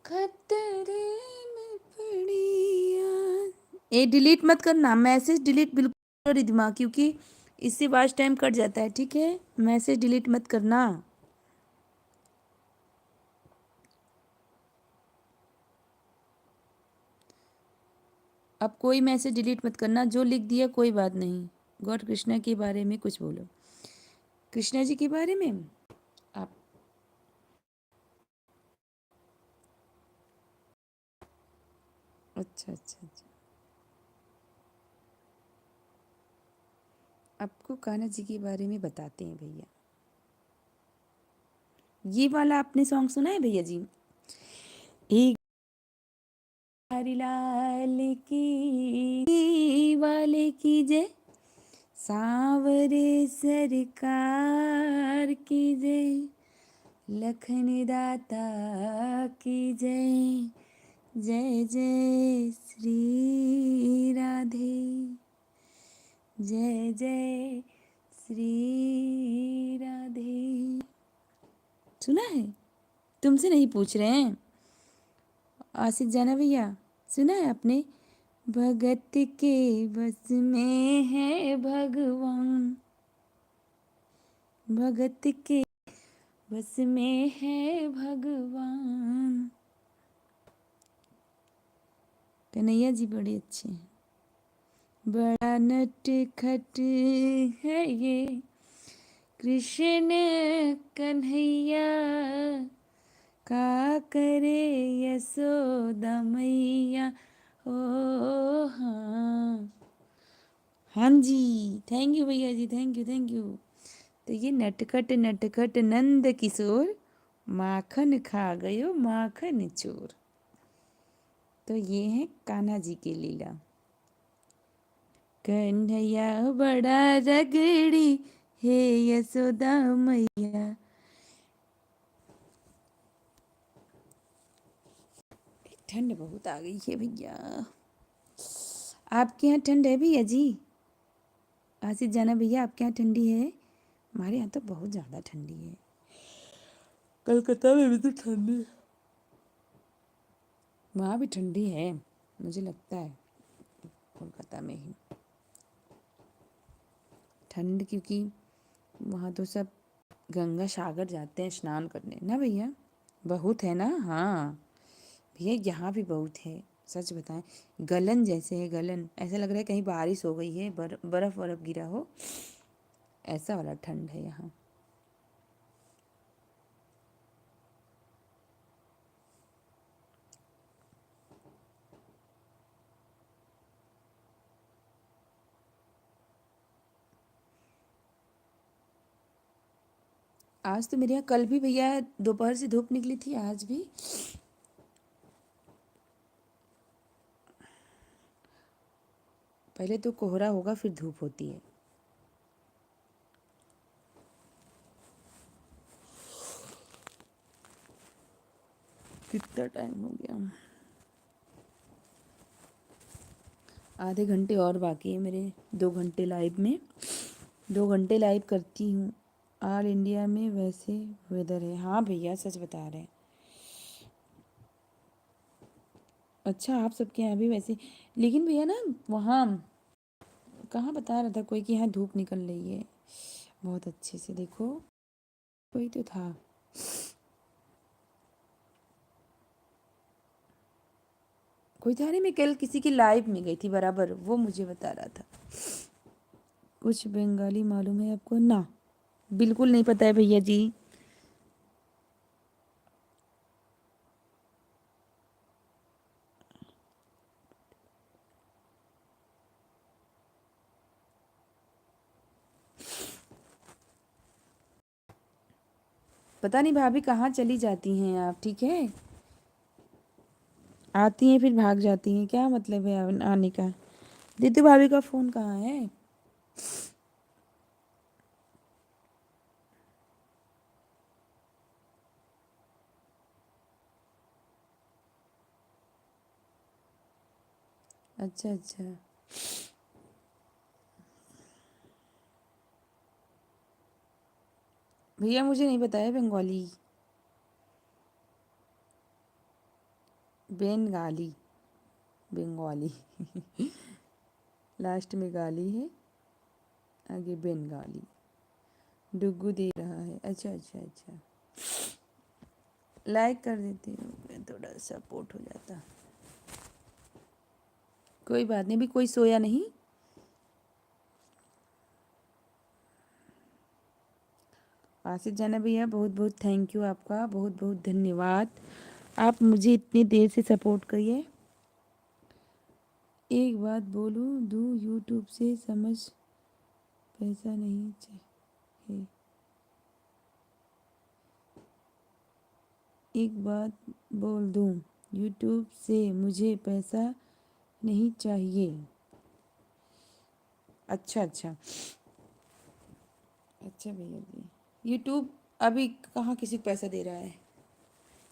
खतरे में पड़ी यार। ए डिलीट मत करना, मैसेज डिलीट बिल्कुल कर दिमाग, क्योंकि इससे वॉच टाइम कट जाता है। ठीक है, मैसेज डिलीट मत करना। अब कोई मैसेज डिलीट मत करना, जो लिख दिया कोई बात नहीं। गॉड कृष्णा के बारे में कुछ बोलो, कृष्णा जी के बारे में। आप अच्छा अच्छा अच्छा, आपको कान्हा जी के बारे में बताते हैं भैया। ये वाला आपने सॉन्ग सुना है भैया जी? एक हरिलाल की वाले की जय, सांवरे सरकार की जय, लखन दाता की जय, जय जय श्री राधे, जय जय श्री राधे। सुना है? तुमसे नहीं पूछ रहे हैं, आसिफ जाना भैया, सुना है आपने? भगत के बस में है भगवान, भगत के बस में है भगवान। कन्हैया जी बड़े अच्छे हैं। बड़ा नटखट है ये कृष्ण कन्हैया, का करे यशोदा मैया। ओ हाँ, हाँ जी, थैंक यू भैया जी, थैंक यू थैंक यू। तो ये नटखट नटखट नंद किशोर, माखन खा गयो माखन चोर। तो ये है कान्हा जी की लीला। कन्हैया बड़ा रगड़ी हे यशोदा मैया। ठंड बहुत आ गई है भैया। आपके यहाँ ठंड है भैया जी? आसिफ जाना भैया, आपके यहाँ ठंडी है? हमारे यहाँ तो बहुत ज़्यादा ठंडी है। कलकत्ता में भी तो ठंडी है, वहाँ भी ठंडी है। मुझे लगता है कोलकाता में ही ठंड, क्योंकि वहाँ तो सब गंगा सागर जाते हैं स्नान करने ना भैया। बहुत है ना, हाँ भैया यहाँ भी बहुत है। सच बताएं, गलन जैसे है, गलन ऐसा लग रहा है कहीं बारिश हो गई है, बर्फ बर्फ गिरा हो, ऐसा वाला ठंड है यहाँ। आज तो मेरे यहाँ, कल भी भैया दोपहर से धूप निकली थी, आज भी। पहले तो कोहरा होगा फिर धूप होती है। कितना टाइम हो गया, आधे घंटे और बाकी है मेरे, 2 घंटे लाइव में, 2 घंटे लाइव करती हूँ। ऑल इंडिया में वैसे वेदर है, हाँ भैया सच बता रहे हैं। अच्छा आप सबके यहाँ भी वैसे, लेकिन भैया ना वहाँ कहाँ बता रहा था कोई कि यहाँ धूप निकल रही है बहुत अच्छे से, देखो कोई तो था। कोई था नहीं, मैं कल किसी की लाइव में गई थी बराबर, वो मुझे बता रहा था। कुछ बंगाली मालूम है आपको ना? बिल्कुल नहीं पता है भैया जी। पता नहीं भाभी कहाँ चली जाती हैं आप, ठीक है? आती हैं फिर भाग जाती हैं, क्या मतलब है आने का? दीदी भाभी का फ़ोन कहाँ है? अच्छा अच्छा। भैया मुझे नहीं पता है बंगाली। बेनगाली, बंगाली लास्ट में गाली है, आगे बेनगाली। डुग्गू दे रहा है, अच्छा अच्छा अच्छा। लाइक कर देती हूँ, थोड़ा सपोर्ट हो जाता। कोई बात नहीं, भी कोई सोया नहीं। आसिफ जाना भैया बहुत बहुत थैंक यू आपका, बहुत बहुत धन्यवाद। आप मुझे इतनी देर से सपोर्ट करिए। एक बात बोलूँ दूँ, यूट्यूब से समझ पैसा नहीं चाहिए। एक बात बोल दूँ, यूट्यूब से मुझे पैसा नहीं चाहिए। अच्छा अच्छा। अच्छा भैया जी, यूट्यूब अभी कहाँ किसी को पैसा दे रहा है?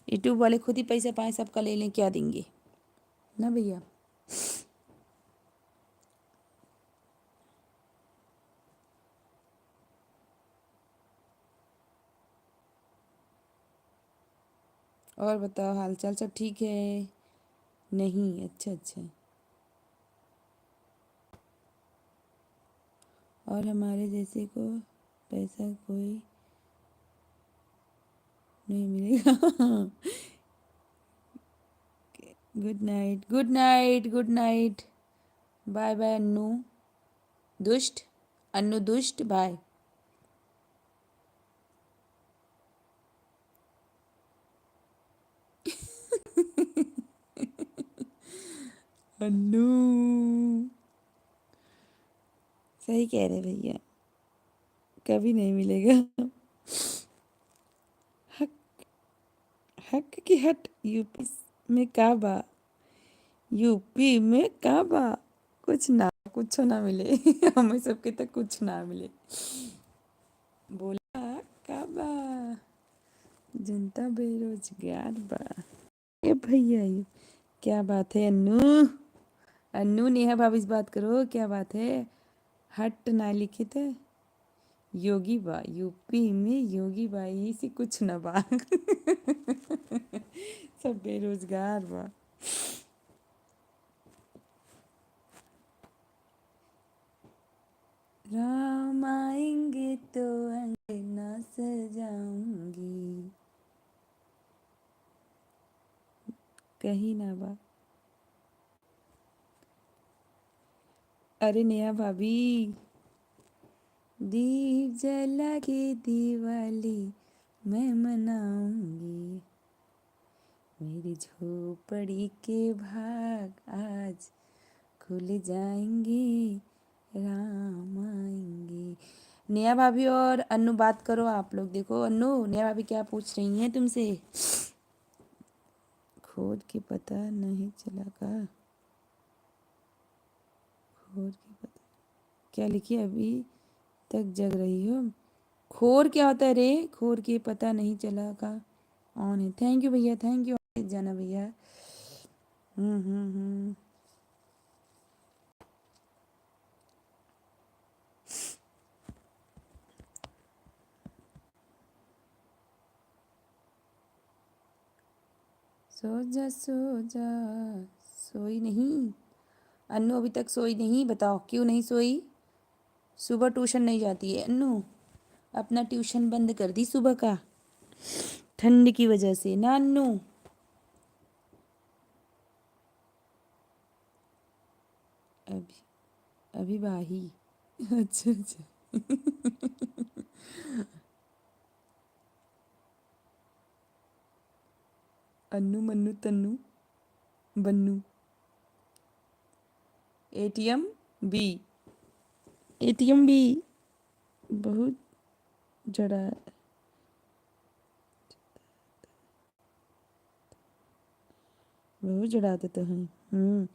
यूट्यूब वाले खुद ही पैसे पाए, सबका ले लें, क्या देंगे ना भैया। और बताओ हाल चाल सब ठीक है? नहीं, अच्छा अच्छा। और हमारे जैसे को पैसा कोई नहीं मिलेगा good night, good night, good night. Bye bye Annu दुष्ट, अन्नू दुष्ट, बाय। अन्नू सही कह रहे भैया, कभी नहीं मिलेगा। हक, हक की हट, यूपी में काबा, यूपी में काबा, कुछ ना, कुछ ना मिले हमें सबके तक कुछ ना मिले। बोला काबा, जनता बेरोजगार बा। ये भैया ये क्या बात है अन्नू? अन्नू नेहा भाभी से बात करो, क्या बात है? हट ना लिखे थे, योगी बा, यूपी में योगी बा, यही से कुछ न बा सब बेरोजगार बा। राम आएंगे तो अंगना सजाऊंगी, कहीं ना बा। अरे नेहा भाभी, दीप जला के दिवाली मैं मनाऊंगी, मेरी झोपड़ी के भाग आज खुल जाएंगे, राम आएंगे। नेहा भाभी और अन्नू बात करो आप लोग। देखो अन्नू, नेहा भाभी क्या पूछ रही हैं तुमसे। खोद के पता नहीं चला का, खोद के पता क्या लिखी, अभी तक जग रही हो। खोर क्या होता है रे, खोर के पता नहीं चला का। ऑन है, थैंक यू भैया, थैंक यू जाना भैया। हम्म। सो जा सो जा, सोई नहीं। अन्नू अभी तक सोई नहीं, बताओ क्यों नहीं सोई। सुबह ट्यूशन नहीं जाती है अन्नू, अपना ट्यूशन बंद कर दी सुबह का, ठंड की वजह से ना अन्नू। अभी अभी बाही। अच्छा अच्छा। अन्नू मन्नू तन्नू बन्नू। एटीएम बी, एटीएम बी बहुत जड़ा, बहुत जड़ाते तो हैं।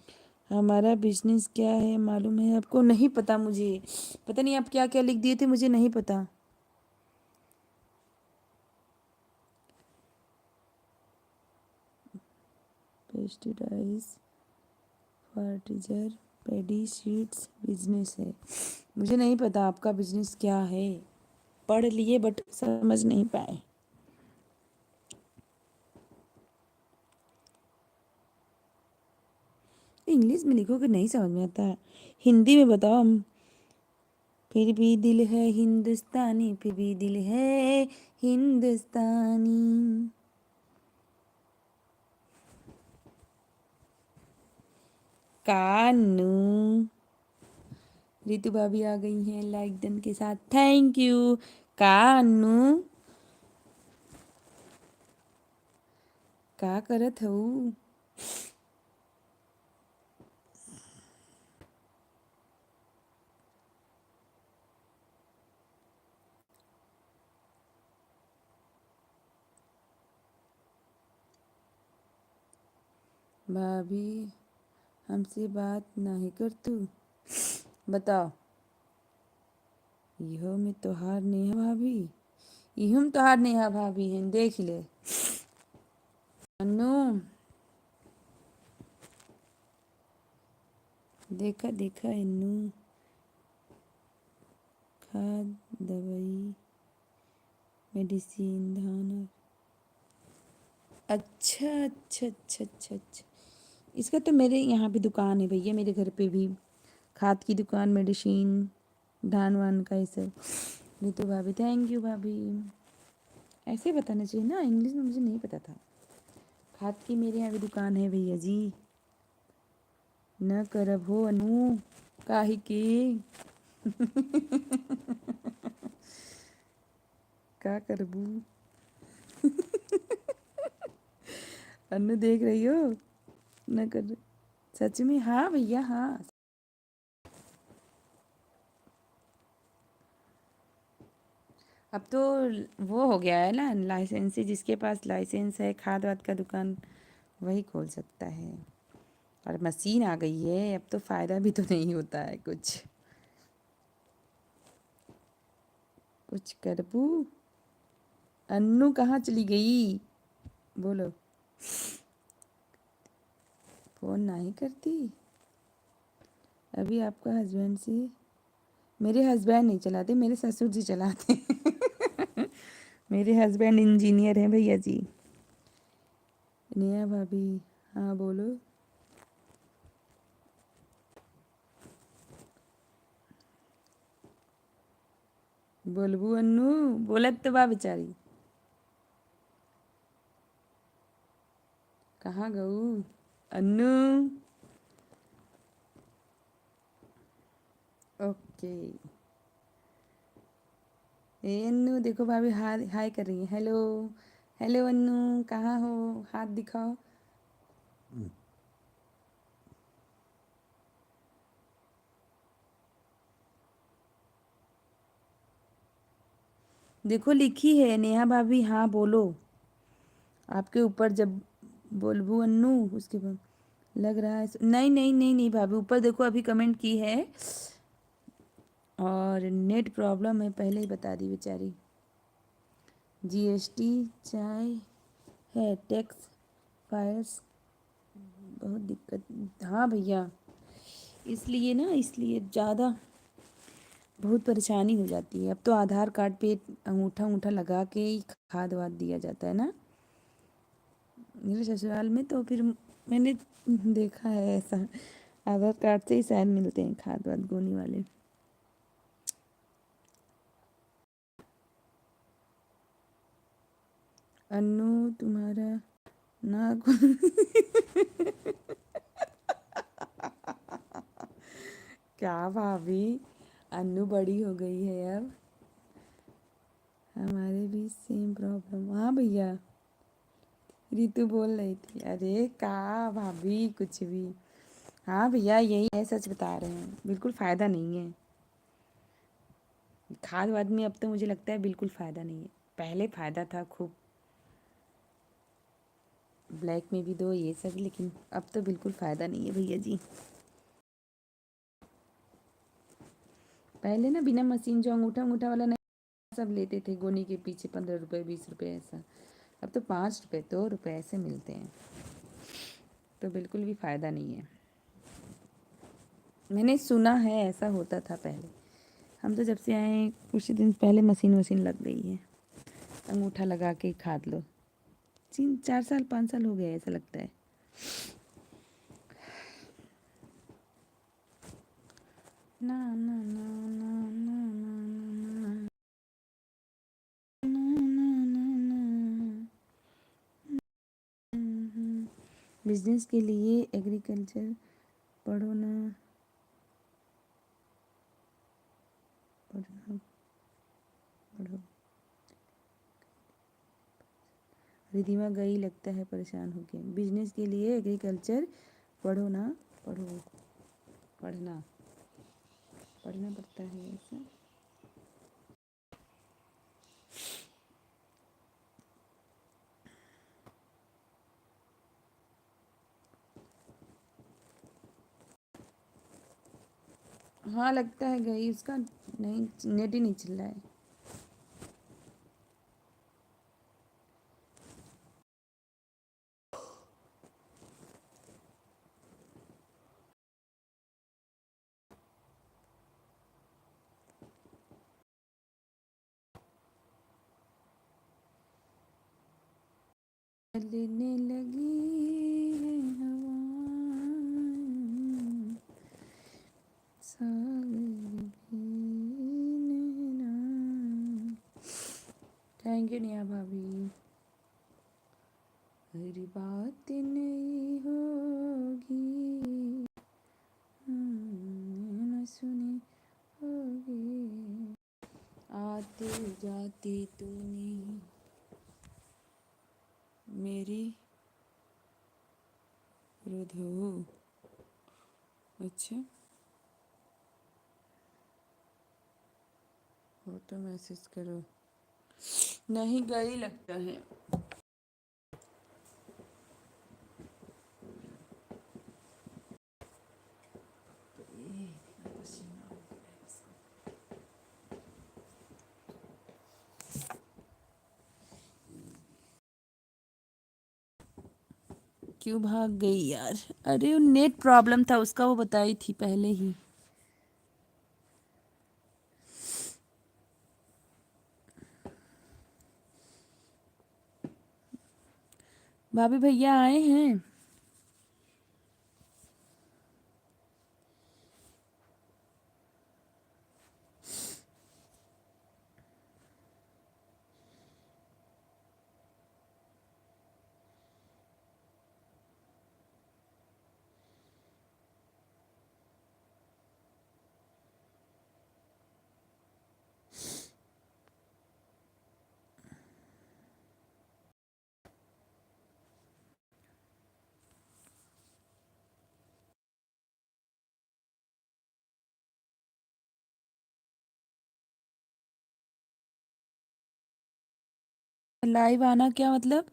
हमारा बिजनेस क्या है मालूम है आपको? नहीं पता मुझे, पता नहीं आप क्या क्या लिख दिए थे, मुझे नहीं पता। पेस्टिसाइड्स, फर्टिलाइजर, पेडी सीड्स बिजनेस है। मुझे नहीं पता आपका बिजनेस क्या है, पढ़ लिए बट समझ नहीं पाए। इंग्लिश में लिखो कि नहीं समझ में आता है, हिंदी में बताओ हम। फिर भी दिल है हिंदुस्तानी, फिर भी दिल है हिंदुस्तानी। कानू, रितु भाभी आ गई हैं लाइक डन के साथ, थैंक यू। कानू का करत हूँ। भाभी हमसे बात नहीं कर तू, बताओ। इहो में तोहार नेहा भाभी, इहुम तोहार नेहा भाभी हैं, देख ले। अनु, देखा देखा इन्नू, खाद दवाई मेडिसिन धान और, अच्छा अच्छा अच्छा अच्छा अच्छा। इसका तो मेरे यहाँ भी दुकान है भैया, मेरे घर पे भी खाद की दुकान, मेडिसिन, धान वान का ये सब। नीतू भाभी थैंक यू भाभी। ऐसे बताना चाहिए ना, इंग्लिश में मुझे नहीं पता था। खाद की मेरे यहाँ भी दुकान है भैया जी। न करब हो अनु, काहे के का करबू। अनु देख रही हो, न कर, सच में हाँ भैया हाँ। अब तो वो हो गया है ना लाइसेंसी, जिसके पास लाइसेंस है खाद वाद का दुकान वही खोल सकता है। और मशीन आ गई है, अब तो फ़ायदा भी तो नहीं होता है कुछ। कुछ करबू। अन्नू कहाँ चली गई, बोलो। फ़ोन नहीं करती अभी आपका हस्बैंड से। मेरे हस्बैंड नहीं चलाते, मेरे ससुर जी चलाते हैं। मेरे हस्बैंड इंजीनियर हैं भैया जी। नेहा भाभी, हाँ बोलो। बोलबू अन्नू बोलत तो बा बेचारी। कहाँ गऊ अन्नू? ओके। ए अन्नू देखो भाभी हाय हाय कर रही है। हेलो हेलो अन्नू, कहाँ हो? हाथ दिखाओ। देखो लिखी है नेहा भाभी, हाँ बोलो। आपके ऊपर जब बोलबू अन्नू उसके बाद लग रहा है नहीं नहीं नहीं नहीं भाभी, ऊपर देखो अभी कमेंट की है और नेट प्रॉब्लम है, पहले ही बता दी बेचारी। जीएसटी चाय है, टैक्स फाइल्स बहुत दिक्कत। हाँ भैया, इसलिए ना, इसलिए ज़्यादा बहुत परेशानी हो जाती है। अब तो आधार कार्ड पे अंगूठा अंगूठा लगा के ही खाद वाद दिया जाता है ना। मेरे ससुराल में तो फिर मैंने देखा है ऐसा, आधार कार्ड से ही शायद मिलते हैं खाद वाद गोनी वाले। अन्नू तुम्हारा नाक क्या भाभी, अन्नू बड़ी हो गई है अब। हमारे भी सेम प्रॉब्लम। हाँ भैया, रितु बोल रही थी। अरे का भाभी कुछ भी। हाँ भैया यही है, सच बता रहे हैं, बिल्कुल फ़ायदा नहीं है खाद वाद में। अब तो मुझे लगता है बिल्कुल फ़ायदा नहीं है, पहले फ़ायदा था खूब, ब्लैक में भी दो ये सब, लेकिन अब तो बिल्कुल फ़ायदा नहीं है भैया जी। पहले ना बिना मशीन जो अंगूठा अंगूठा वाला नहीं, सब लेते थे गोनी के पीछे 15 रुपए 20 रुपए ऐसा। अब तो 5 रुपए 2 रुपए ऐसे मिलते हैं, तो बिल्कुल भी फ़ायदा नहीं है। मैंने सुना है ऐसा होता था पहले। हम तो जब से आए हैं कुछ दिन पहले मशीन वशीन लग गई है, अंगूठा लगा के खाद लो। 3 4 साल 5 साल हो गए ऐसा लगता है। ना ना ना ना ना ना बिजनेस के लिए एग्रीकल्चर पढ़ो ना, पढ़ना पढ़ो। रिधिमा गई लगता है परेशान हो गई। बिजनेस के लिए एग्रीकल्चर पढ़ो ना, पढ़ो, पढ़ना पढ़ना पड़ता है ऐसा। हाँ लगता है गई, उसका नहीं, नेट ही नहीं चल रहा है। चलने लगी है हवाएं, सागर भी नैना। थैंक यू नेहा भाभी। हर बात नहीं होगी, न सुनी होगी, आते जाते तूने मेरी रुधो। अच्छा, हो तो मैसेज करो। नहीं गई लगता है। क्यों भाग गई यार? अरे वो नेट प्रॉब्लम था उसका, वो बताई थी पहले ही। भाभी भैया आए हैं। लाइव आना क्या मतलब?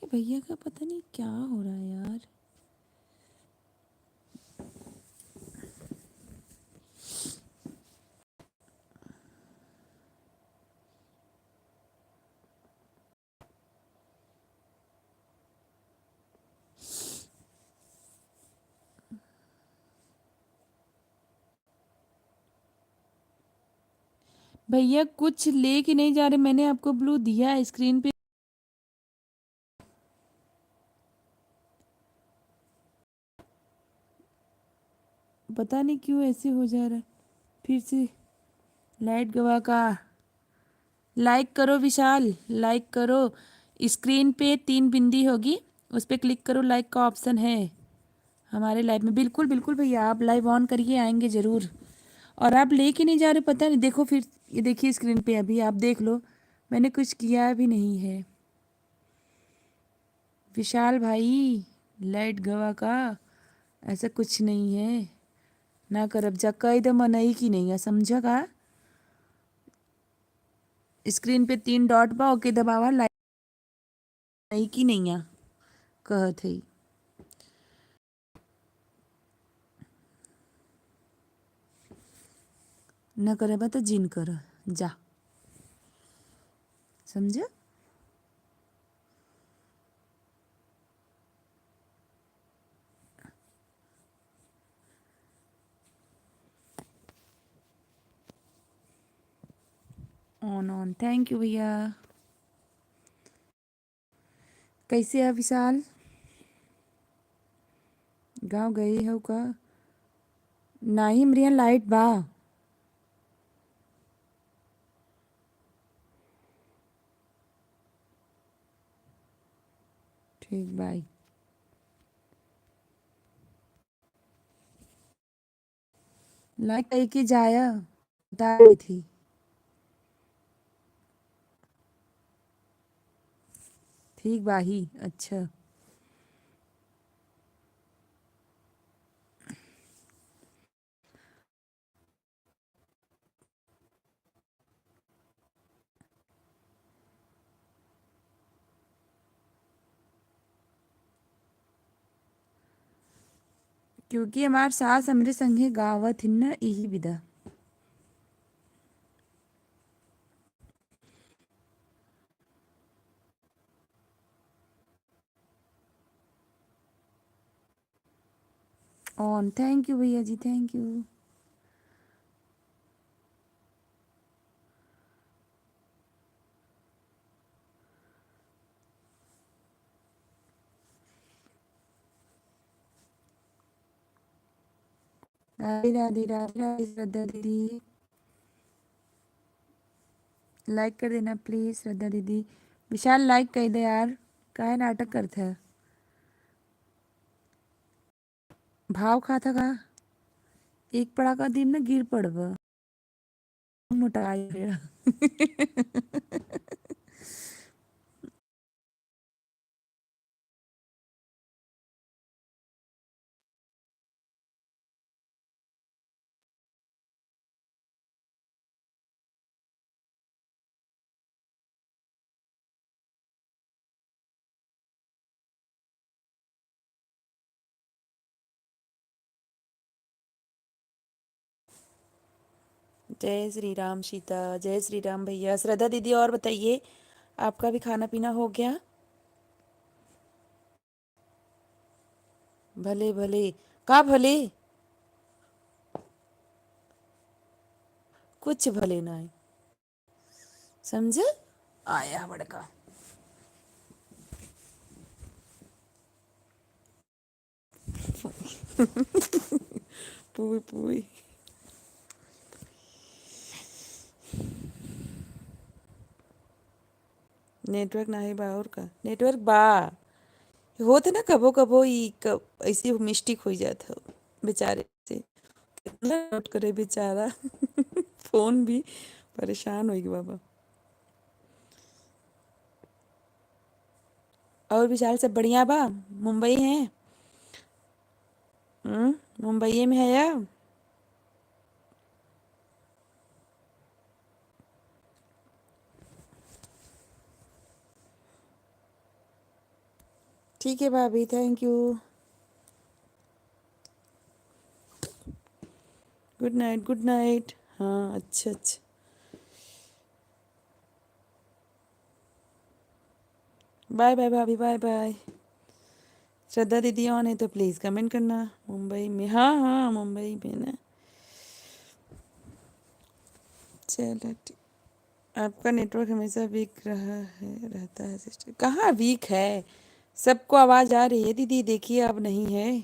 ये भैया का पता नहीं क्या हो रहा है यार। भैया कुछ ले के नहीं जा रहे, मैंने आपको ब्लू दिया है स्क्रीन पे। पता नहीं क्यों ऐसे हो जा रहा है फिर से। लाइट गवा का लाइक करो विशाल, लाइक करो। स्क्रीन पे 3 बिंदी होगी, उस पर क्लिक करो, लाइक का ऑप्शन है हमारे लाइव में। बिल्कुल बिल्कुल भैया, आप लाइव ऑन करिए, आएंगे ज़रूर। और आप लेके नहीं जा रहे, पता नहीं, देखो फिर, ये देखिए स्क्रीन पे, अभी आप देख लो, मैंने कुछ किया भी नहीं है। विशाल भाई, लाइट गवा का ऐसा कुछ नहीं है ना, करब जा कई द मनई की नहीं है, समझा का? स्क्रीन पे 3 डॉट बा, ओके दबावा, लाइट नहीं की नहीं है कहत है। न करे बा तो जिन कर जा, समझा? ऑन ऑन, थैंक यू भैया। कैसे है विशाल? गाँव गई हो का? नाही मरिया, लाइट बा। ठीक, बाय। लाइट कही की जाया बता रही थी। ठीक बाही, अच्छा। क्योंकि हमार सास हमरे संगे गावत हिन न, यही विदा। ऑन, थैंक यू भैया जी, थैंक यू। राधे राधे राधे राधे श्रद्धा दीदी, लाइक कर देना प्लीज श्रद्धा दीदी। विशाल लाइक कर दे यार, काहे नाटक करता है? भाव खाता का एक पड़ा का दिन न गिर पड़ब, मोटा जय श्री राम सीता, जय श्री राम भैया। श्रद्धा दीदी और बताइए, आपका भी खाना पीना हो गया? भले भले, का भले? कुछ भले ना है, समझ? आया बड़का। पुई पुई। नेटवर्क नाही बा, और का नेटवर्क बा? होते ना कबो कबो ई ऐसी मिस्टेक हो जाता हो बेचारे से। कितना नोट करे बेचारा। फोन भी परेशान होगी बाबा। और विशाल सब बढ़िया बा? मुंबई है? मुंबई में है या? ठीक है भाभी, thank you. Good night, good night. हाँ, अच्छा अच्छा। बाय बाय भाभी, बाय बाय। श्रद्धा दीदी ऑन है तो प्लीज़ कमेंट करना। मुंबई में, हाँ हाँ, मुंबई में ना। चलो ठीक। आपका नेटवर्क हमेशा वीक रहा है, रहता है सिस्टर। कहाँ वीक है, सबको आवाज़ आ रही है दीदी, देखिए अब नहीं है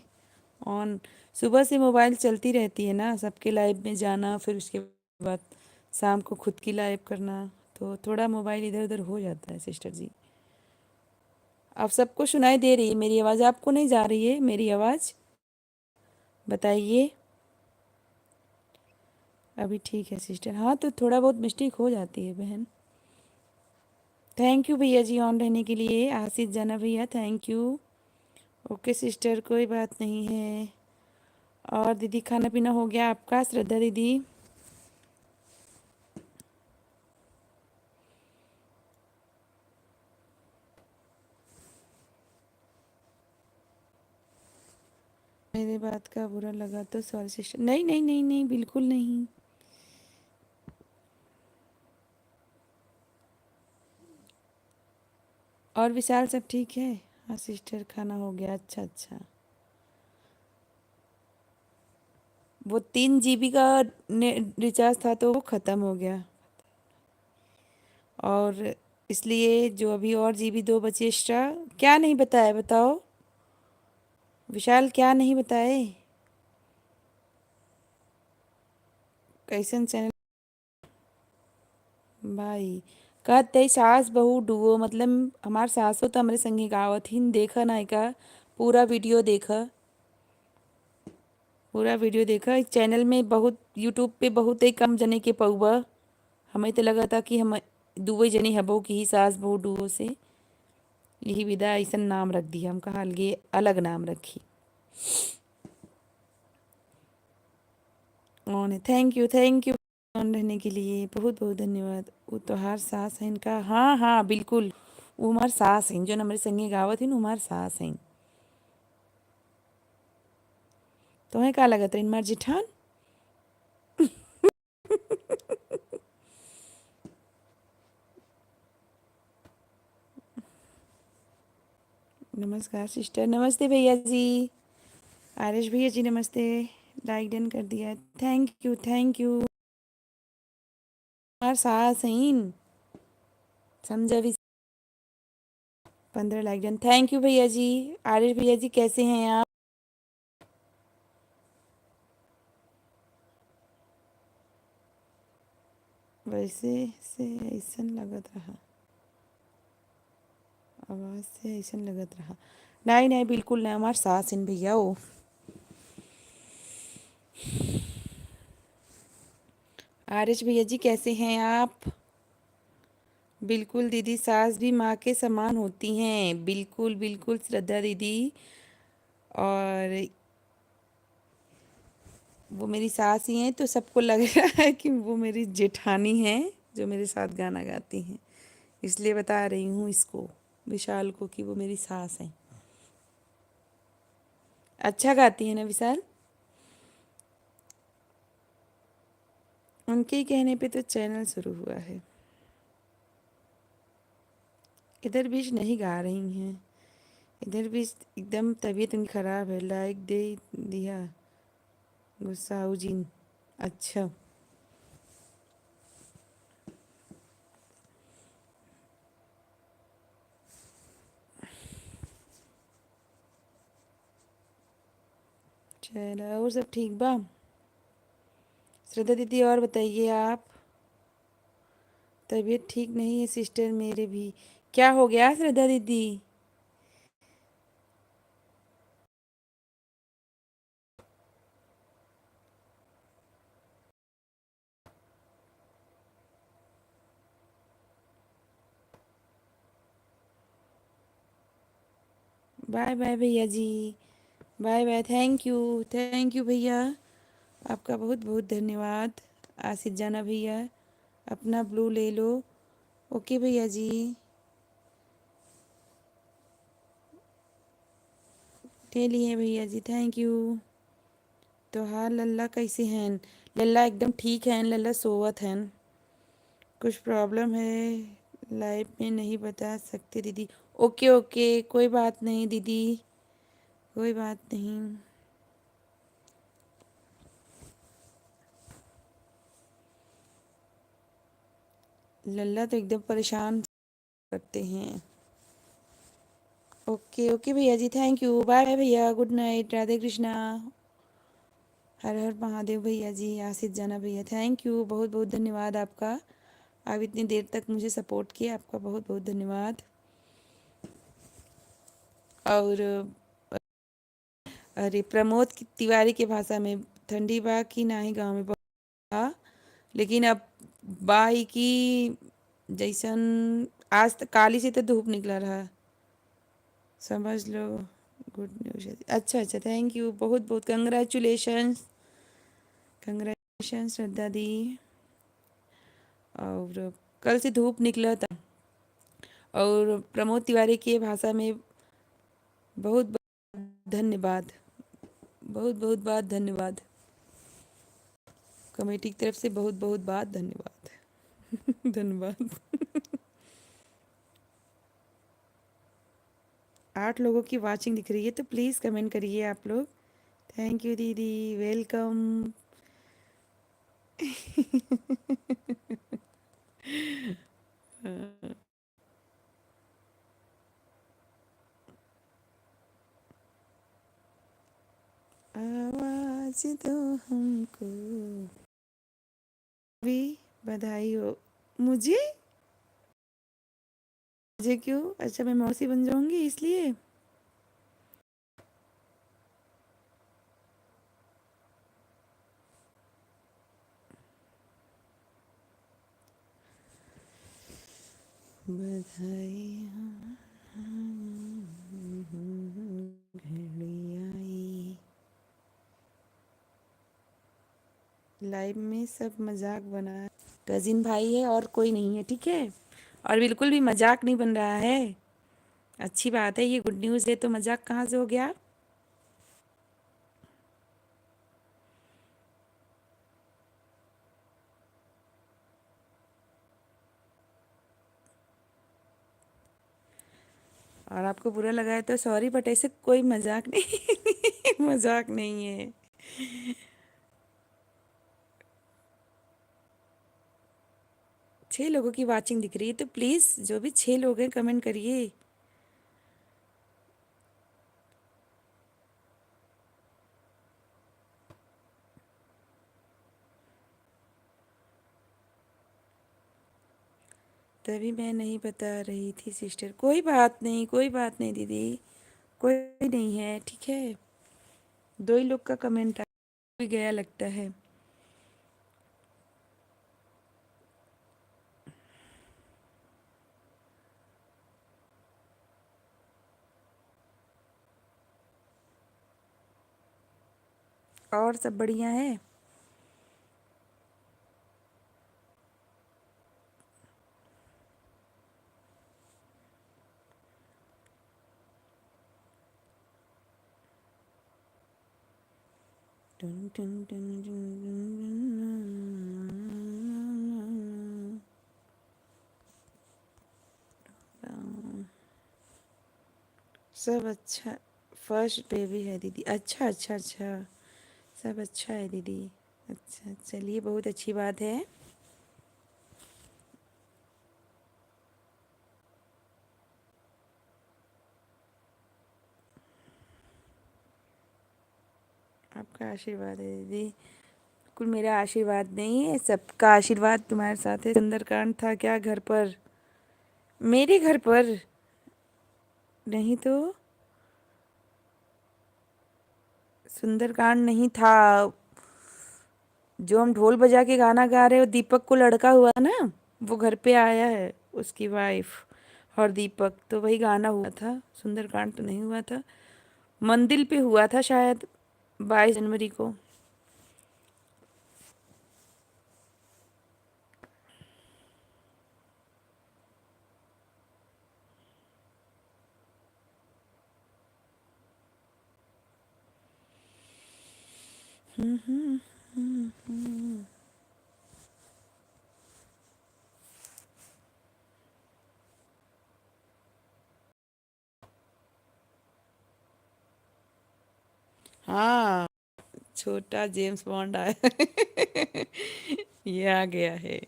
ऑन। सुबह से मोबाइल चलती रहती है ना, सबके लाइव में जाना, फिर उसके बाद शाम को खुद की लाइव करना, तो थोड़ा मोबाइल इधर उधर हो जाता है सिस्टर जी। अब सबको सुनाई दे रही है मेरी आवाज़, आपको नहीं जा रही है मेरी आवाज़? बताइए। अभी ठीक है सिस्टर, हाँ तो थोड़ा बहुत मिस्टेक हो जाती है बहन। थैंक यू भैया जी ऑन रहने के लिए, आशीष जाना भैया, थैंक यू। ओके सिस्टर, कोई बात नहीं है। और दीदी खाना पीना हो गया आपका, श्रद्धा दीदी? मेरे बात का बुरा लगा तो सॉरी सिस्टर। नहीं नहीं नहीं नहीं, बिल्कुल नहीं। और विशाल सब ठीक है? हाँ सिस्टर, खाना हो गया, अच्छा अच्छा। वो 3 GB का रिचार्ज था तो वो ख़त्म हो गया, और इसलिए जो अभी और GB 2 बचे एक्स्ट्रा। क्या नहीं बताया, बताओ विशाल, क्या नहीं बताए? कैसन चैनल भाई? कहते सास बहू डुओ, मतलब हमार सासो तो हमारे संगे गावत हिन, देखा ना का पूरा वीडियो देखा, पूरा वीडियो देखा। इस चैनल में बहुत, यूट्यूब पे बहुत ही कम जने के पौबा। हमें तो लगा था कि हम दुबई जने हबो की ही सास बहू डुओ से, यही विदा ऐसा नाम रख दिया, हम कहा अलगे अलग नाम रखी। और थैंक यू ऑन रहने के लिए, बहुत बहुत धन्यवाद। वो तो हर सास है इनका, हाँ हाँ बिल्कुल। वो हमार सास हैं जो हमारे संगे गावत ही, हमार सास हैं। तुम्हें का लगत रही हमार जिठान? नमस्कार सिस्टर, नमस्ते भैया जी। आरएस भैया जी नमस्ते। लाइक डन कर दिया, थैंक यू थैंक यू। हमार सास हैं, समझा भी। 15 लाइक डन, थैंक यू भैया जी। आरएस भैया जी कैसे हैं आप? वैसे से ऐसा लगत रहा, आवाज़ से ऐसा लगत रहा। नहीं नहीं बिल्कुल नहीं, हमार सास हैं भैया वो। आरएस भैया जी कैसे हैं आप? बिल्कुल दीदी, सास भी माँ के समान होती हैं, बिल्कुल बिल्कुल श्रद्धा दीदी। और वो मेरी सास ही हैं, तो सबको लग रहा है कि वो मेरी जेठानी हैं जो मेरे साथ गाना गाती हैं, इसलिए बता रही हूँ इसको, विशाल को, कि वो मेरी सास हैं। अच्छा गाती है ना विशाल? उनके ही कहने पे तो चैनल शुरू हुआ है। इधर बीच नहीं गा रही हैं, इधर बीच एकदम तबीयत उनकी खराब है, लाइक दे दिया गुस्साऊ जिन। अच्छा, चलो और सब ठीक बा? श्रद्धा दीदी और बताइए आप? तबीयत ठीक नहीं है सिस्टर मेरे भी। क्या हो गया श्रद्धा दीदी? बाय बाय भैया जी, बाय बाय, थैंक यू भैया, आपका बहुत बहुत धन्यवाद। आसिफ जाना भैया, अपना ब्लू ले लो। ओके भैया जी। ठेली है भैया जी, थैंक यू। तो हाँ लल्ला कैसे हैं? लल्ला एकदम ठीक है, लल्ला सोवत हैं। कुछ प्रॉब्लम है लाइफ में नहीं बता सकते दीदी। ओके ओके, कोई बात नहीं दीदी, कोई बात नहीं। लल्ला तो एकदम परेशान करते हैं। ओके ओके भैया जी, थैंक यू, बाय बाय भैया, गुड नाइट, राधे कृष्णा। हर हर महादेव भैया जी, आशीष जाना भैया, थैंक यू, बहुत बहुत धन्यवाद आपका। आप इतनी देर तक मुझे सपोर्ट किया, आपका बहुत बहुत धन्यवाद। और अरे प्रमोद तिवारी के भाषा में ठंडी बा की नाही गाँव में बा, लेकिन अब बाई की जैसन आज तक काली से तो धूप निकला रहा, समझ लो। गुड न्यूज है, अच्छा अच्छा, थैंक यू, बहुत बहुत कंग्रेचुलेशंस, कंग्रेचुलेशंस श्रद्धा दी। और कल से धूप निकला था। और प्रमोद तिवारी की भाषा में बहुत बहुत धन्यवाद, बहुत बहुत बात धन्यवाद, कमेटी की तरफ से बहुत बहुत बात धन्यवाद। धन्यवाद। 8 लोगों की वाचिंग दिख रही है, तो प्लीज़ कमेंट करिए आप लोग। थैंक यू दीदी, वेलकम। आवाज दो हमको, भी बधाई हो। मुझे मुझे क्यों? अच्छा मैं मौसी बन जाऊंगी इसलिए। बधाई घड़ी आई। लाइव में सब मजाक बना, कजिन भाई है और कोई नहीं है, ठीक है। और बिल्कुल भी मजाक नहीं बन रहा है, अच्छी बात है, ये गुड न्यूज़ है, तो मजाक कहाँ से हो गया। और आपको बुरा लगा है तो सॉरी, बट ऐसे कोई मजाक नहीं। मजाक नहीं है। 6 लोगों की वाचिंग दिख रही है, तो प्लीज़ जो भी 6 लोग हैं कमेंट करिए। तभी मैं नहीं बता रही थी सिस्टर, कोई बात नहीं, कोई बात नहीं दीदी, कोई नहीं है, ठीक है। 2 ही लोग का कमेंट आ भी गया लगता है। और सब बढ़िया है। टुन टुन टुन टुन टुन। सब अच्छा, फर्स्ट बेबी है दीदी, अच्छा अच्छा अच्छा, सब अच्छा है दीदी। अच्छा चलिए, बहुत अच्छी बात है। आपका आशीर्वाद है दीदी, बिल्कुल मेरा आशीर्वाद नहीं है, सबका आशीर्वाद तुम्हारे साथ है। सुंदरकांड था क्या घर पर? मेरे घर पर नहीं तो, सुंदरकांड नहीं था। जो हम ढोल बजा के गाना गा रहे हो, दीपक को लड़का हुआ ना, वो घर पे आया है, उसकी वाइफ और दीपक, तो वही गाना हुआ था, सुंदरकांड तो नहीं हुआ था। मंदिर पे हुआ था शायद, 22 जनवरी को। हाँ, छोटा जेम्स बॉन्ड आया। ये आ गया है।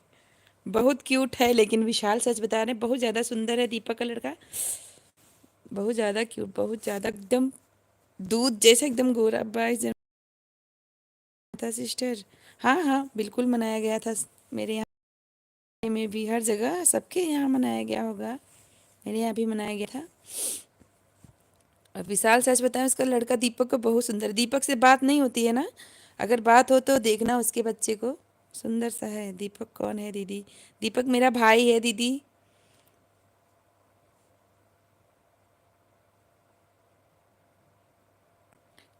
बहुत क्यूट है, लेकिन विशाल सच बता रहे हैं बहुत ज्यादा सुंदर है दीपक का लड़का। बहुत ज्यादा क्यूट, बहुत ज्यादा एकदम दूध जैसा, एकदम गोरा। 22 जनवरी था सिस्टर। हाँ हाँ, बिल्कुल मनाया गया था। मेरे यहाँ में भी, हर जगह सबके यहाँ मनाया गया होगा। मेरे यहाँ भी मनाया गया था। और विशाल सच बताएं, उसका लड़का दीपक को बहुत सुंदर। दीपक से बात नहीं होती है ना, अगर बात हो तो देखना उसके बच्चे को। सुंदर सा है। दीपक कौन है दीदी? दीपक मेरा भाई है दीदी।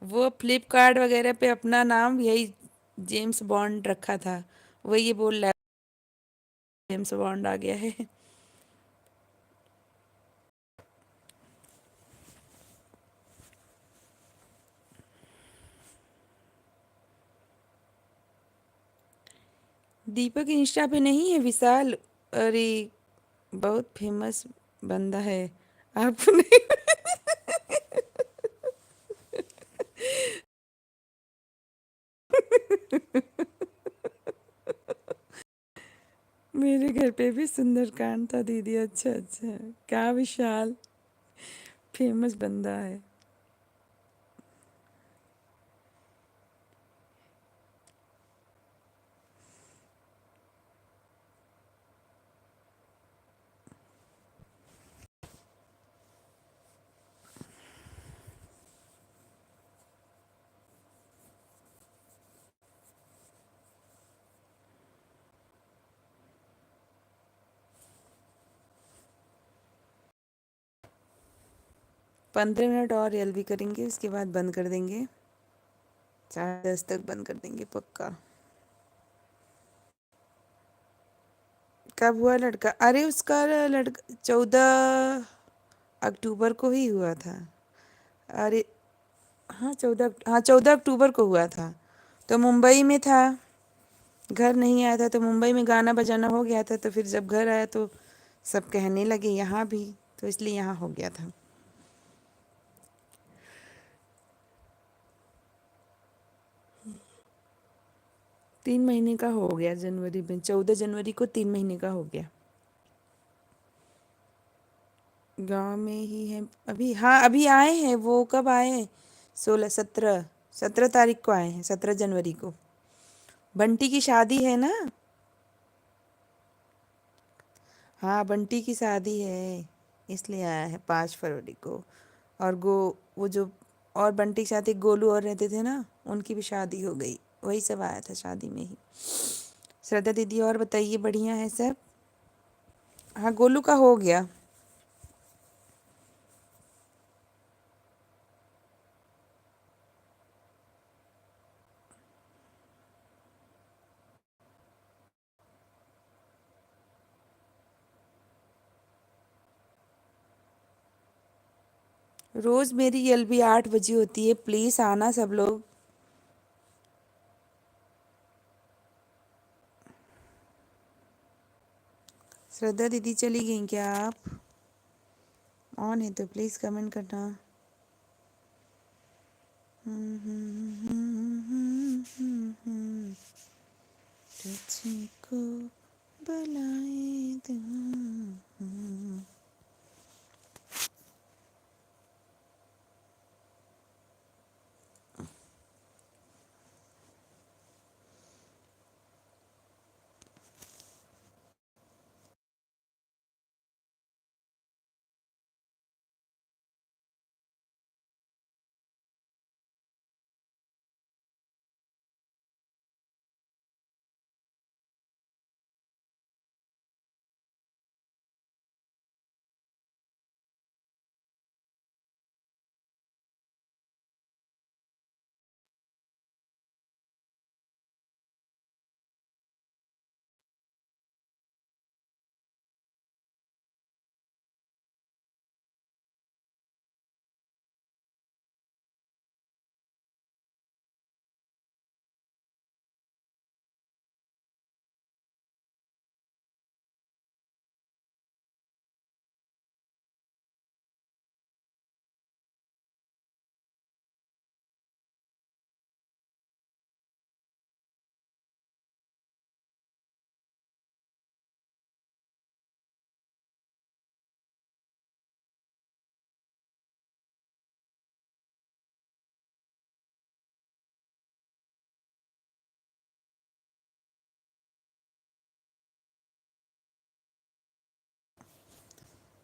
वो फ्लिपकार्ट वगैरह पे अपना नाम यही जेम्स बॉन्ड रखा था। वो ये बोल रहा है जेम्स बॉन्ड आ गया है। दीपक इंस्टा पे नहीं है विशाल। अरे, बहुत फेमस बंदा है। आपको नहीं? मेरे घर पे भी सुंदरकांड था दीदी। अच्छा अच्छा, क्या विशाल फेमस बंदा है। 15 मिनट और एलबी करेंगे, उसके बाद बंद कर देंगे। 10:30 तक बंद कर देंगे पक्का। कब हुआ लड़का? अरे उसका लड़का 14 अक्टूबर को ही हुआ था। अरे हाँ, 14 अक्टूबर को हुआ था। तो मुंबई में था, घर नहीं आया था। तो मुंबई में गाना बजाना हो गया था, तो फिर जब घर आया तो सब कहने लगे यहाँ भी, तो इसलिए यहाँ हो गया था। 3 महीने का हो गया जनवरी में। 14 जनवरी को 3 महीने का हो गया। गांव में ही है अभी। हाँ, अभी आए हैं। वो कब आए हैं? 17 तारीख को आए हैं, 17 जनवरी को। बंटी की शादी है ना। हाँ, बंटी की शादी है, इसलिए आया है 5 फरवरी को। और वो जो और बंटी के साथ एक गोलू और रहते थे ना, उनकी भी शादी हो गई। वही सब आया था शादी में ही। श्रद्धा दीदी और बताइए, बढ़िया है सब? हाँ, गोलू का हो गया। रोज मेरी एलबी 8 बजे होती है, प्लीज आना सब लोग। श्रद्धा दीदी चली गई क्या आप? ऑन है तो प्लीज कमेंट करना। तुझको बुलाए दूँ।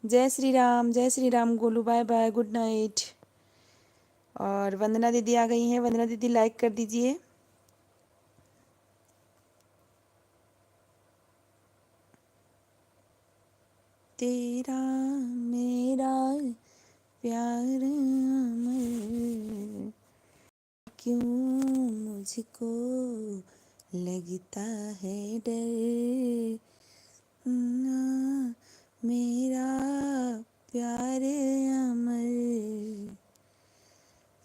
जय Shri Ram Golu, bye bye, good night. और वंदना दीदी आ गई हैं। वंदना दीदी लाइक कर दीजिए। तेरा मेरा प्यार अमर, क्यों मुझको लगता है डर, ना मेरा प्यार अमर,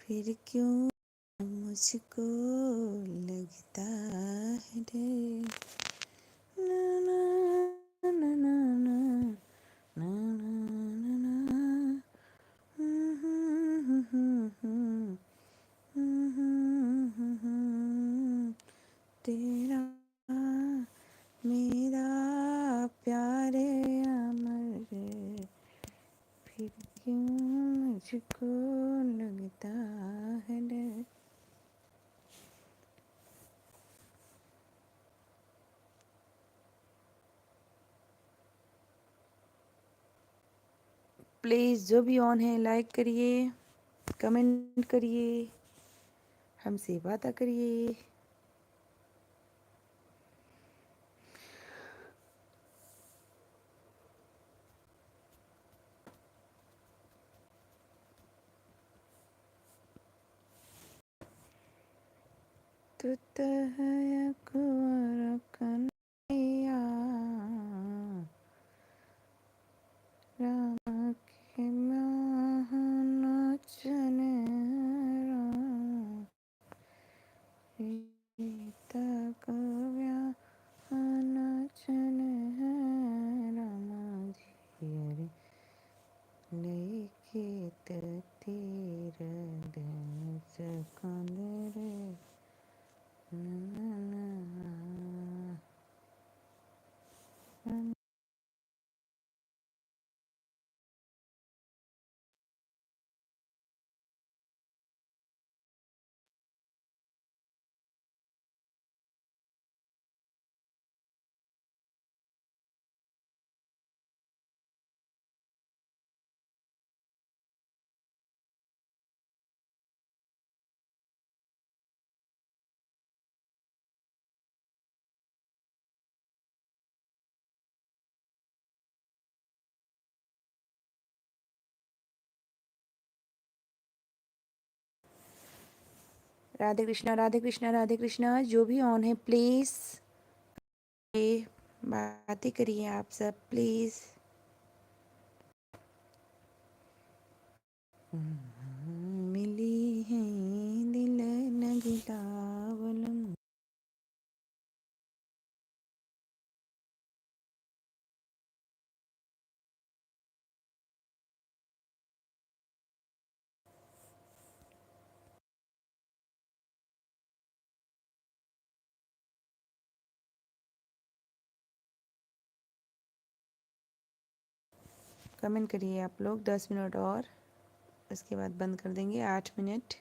फिर क्यों मुझको लगता है डर। ना ना ना ना ना ना ना ना, तेरा मेरा प्यार अमर, फिर क्यों मुझको लगता है डर। प्लीज़ जो भी ऑन है लाइक करिए, कमेंट करिए, हमसे बातें करिए। तू तो है कुंवर कन्हैया, राम के मोहन चन सीता को ब्याहन चन रामा जी अरे लेके तो तेरा धनुष कंदर, ना ना ना। राधे कृष्णा, राधे कृष्णा, राधे कृष्णा। जो भी ऑन है प्लीज़ बातें करिए आप सब प्लीज़। मिली है दिल नगीला बलम। कमेंट करिए आप लोग, 10 मिनट और, उसके बाद बंद कर देंगे, 8 मिनट।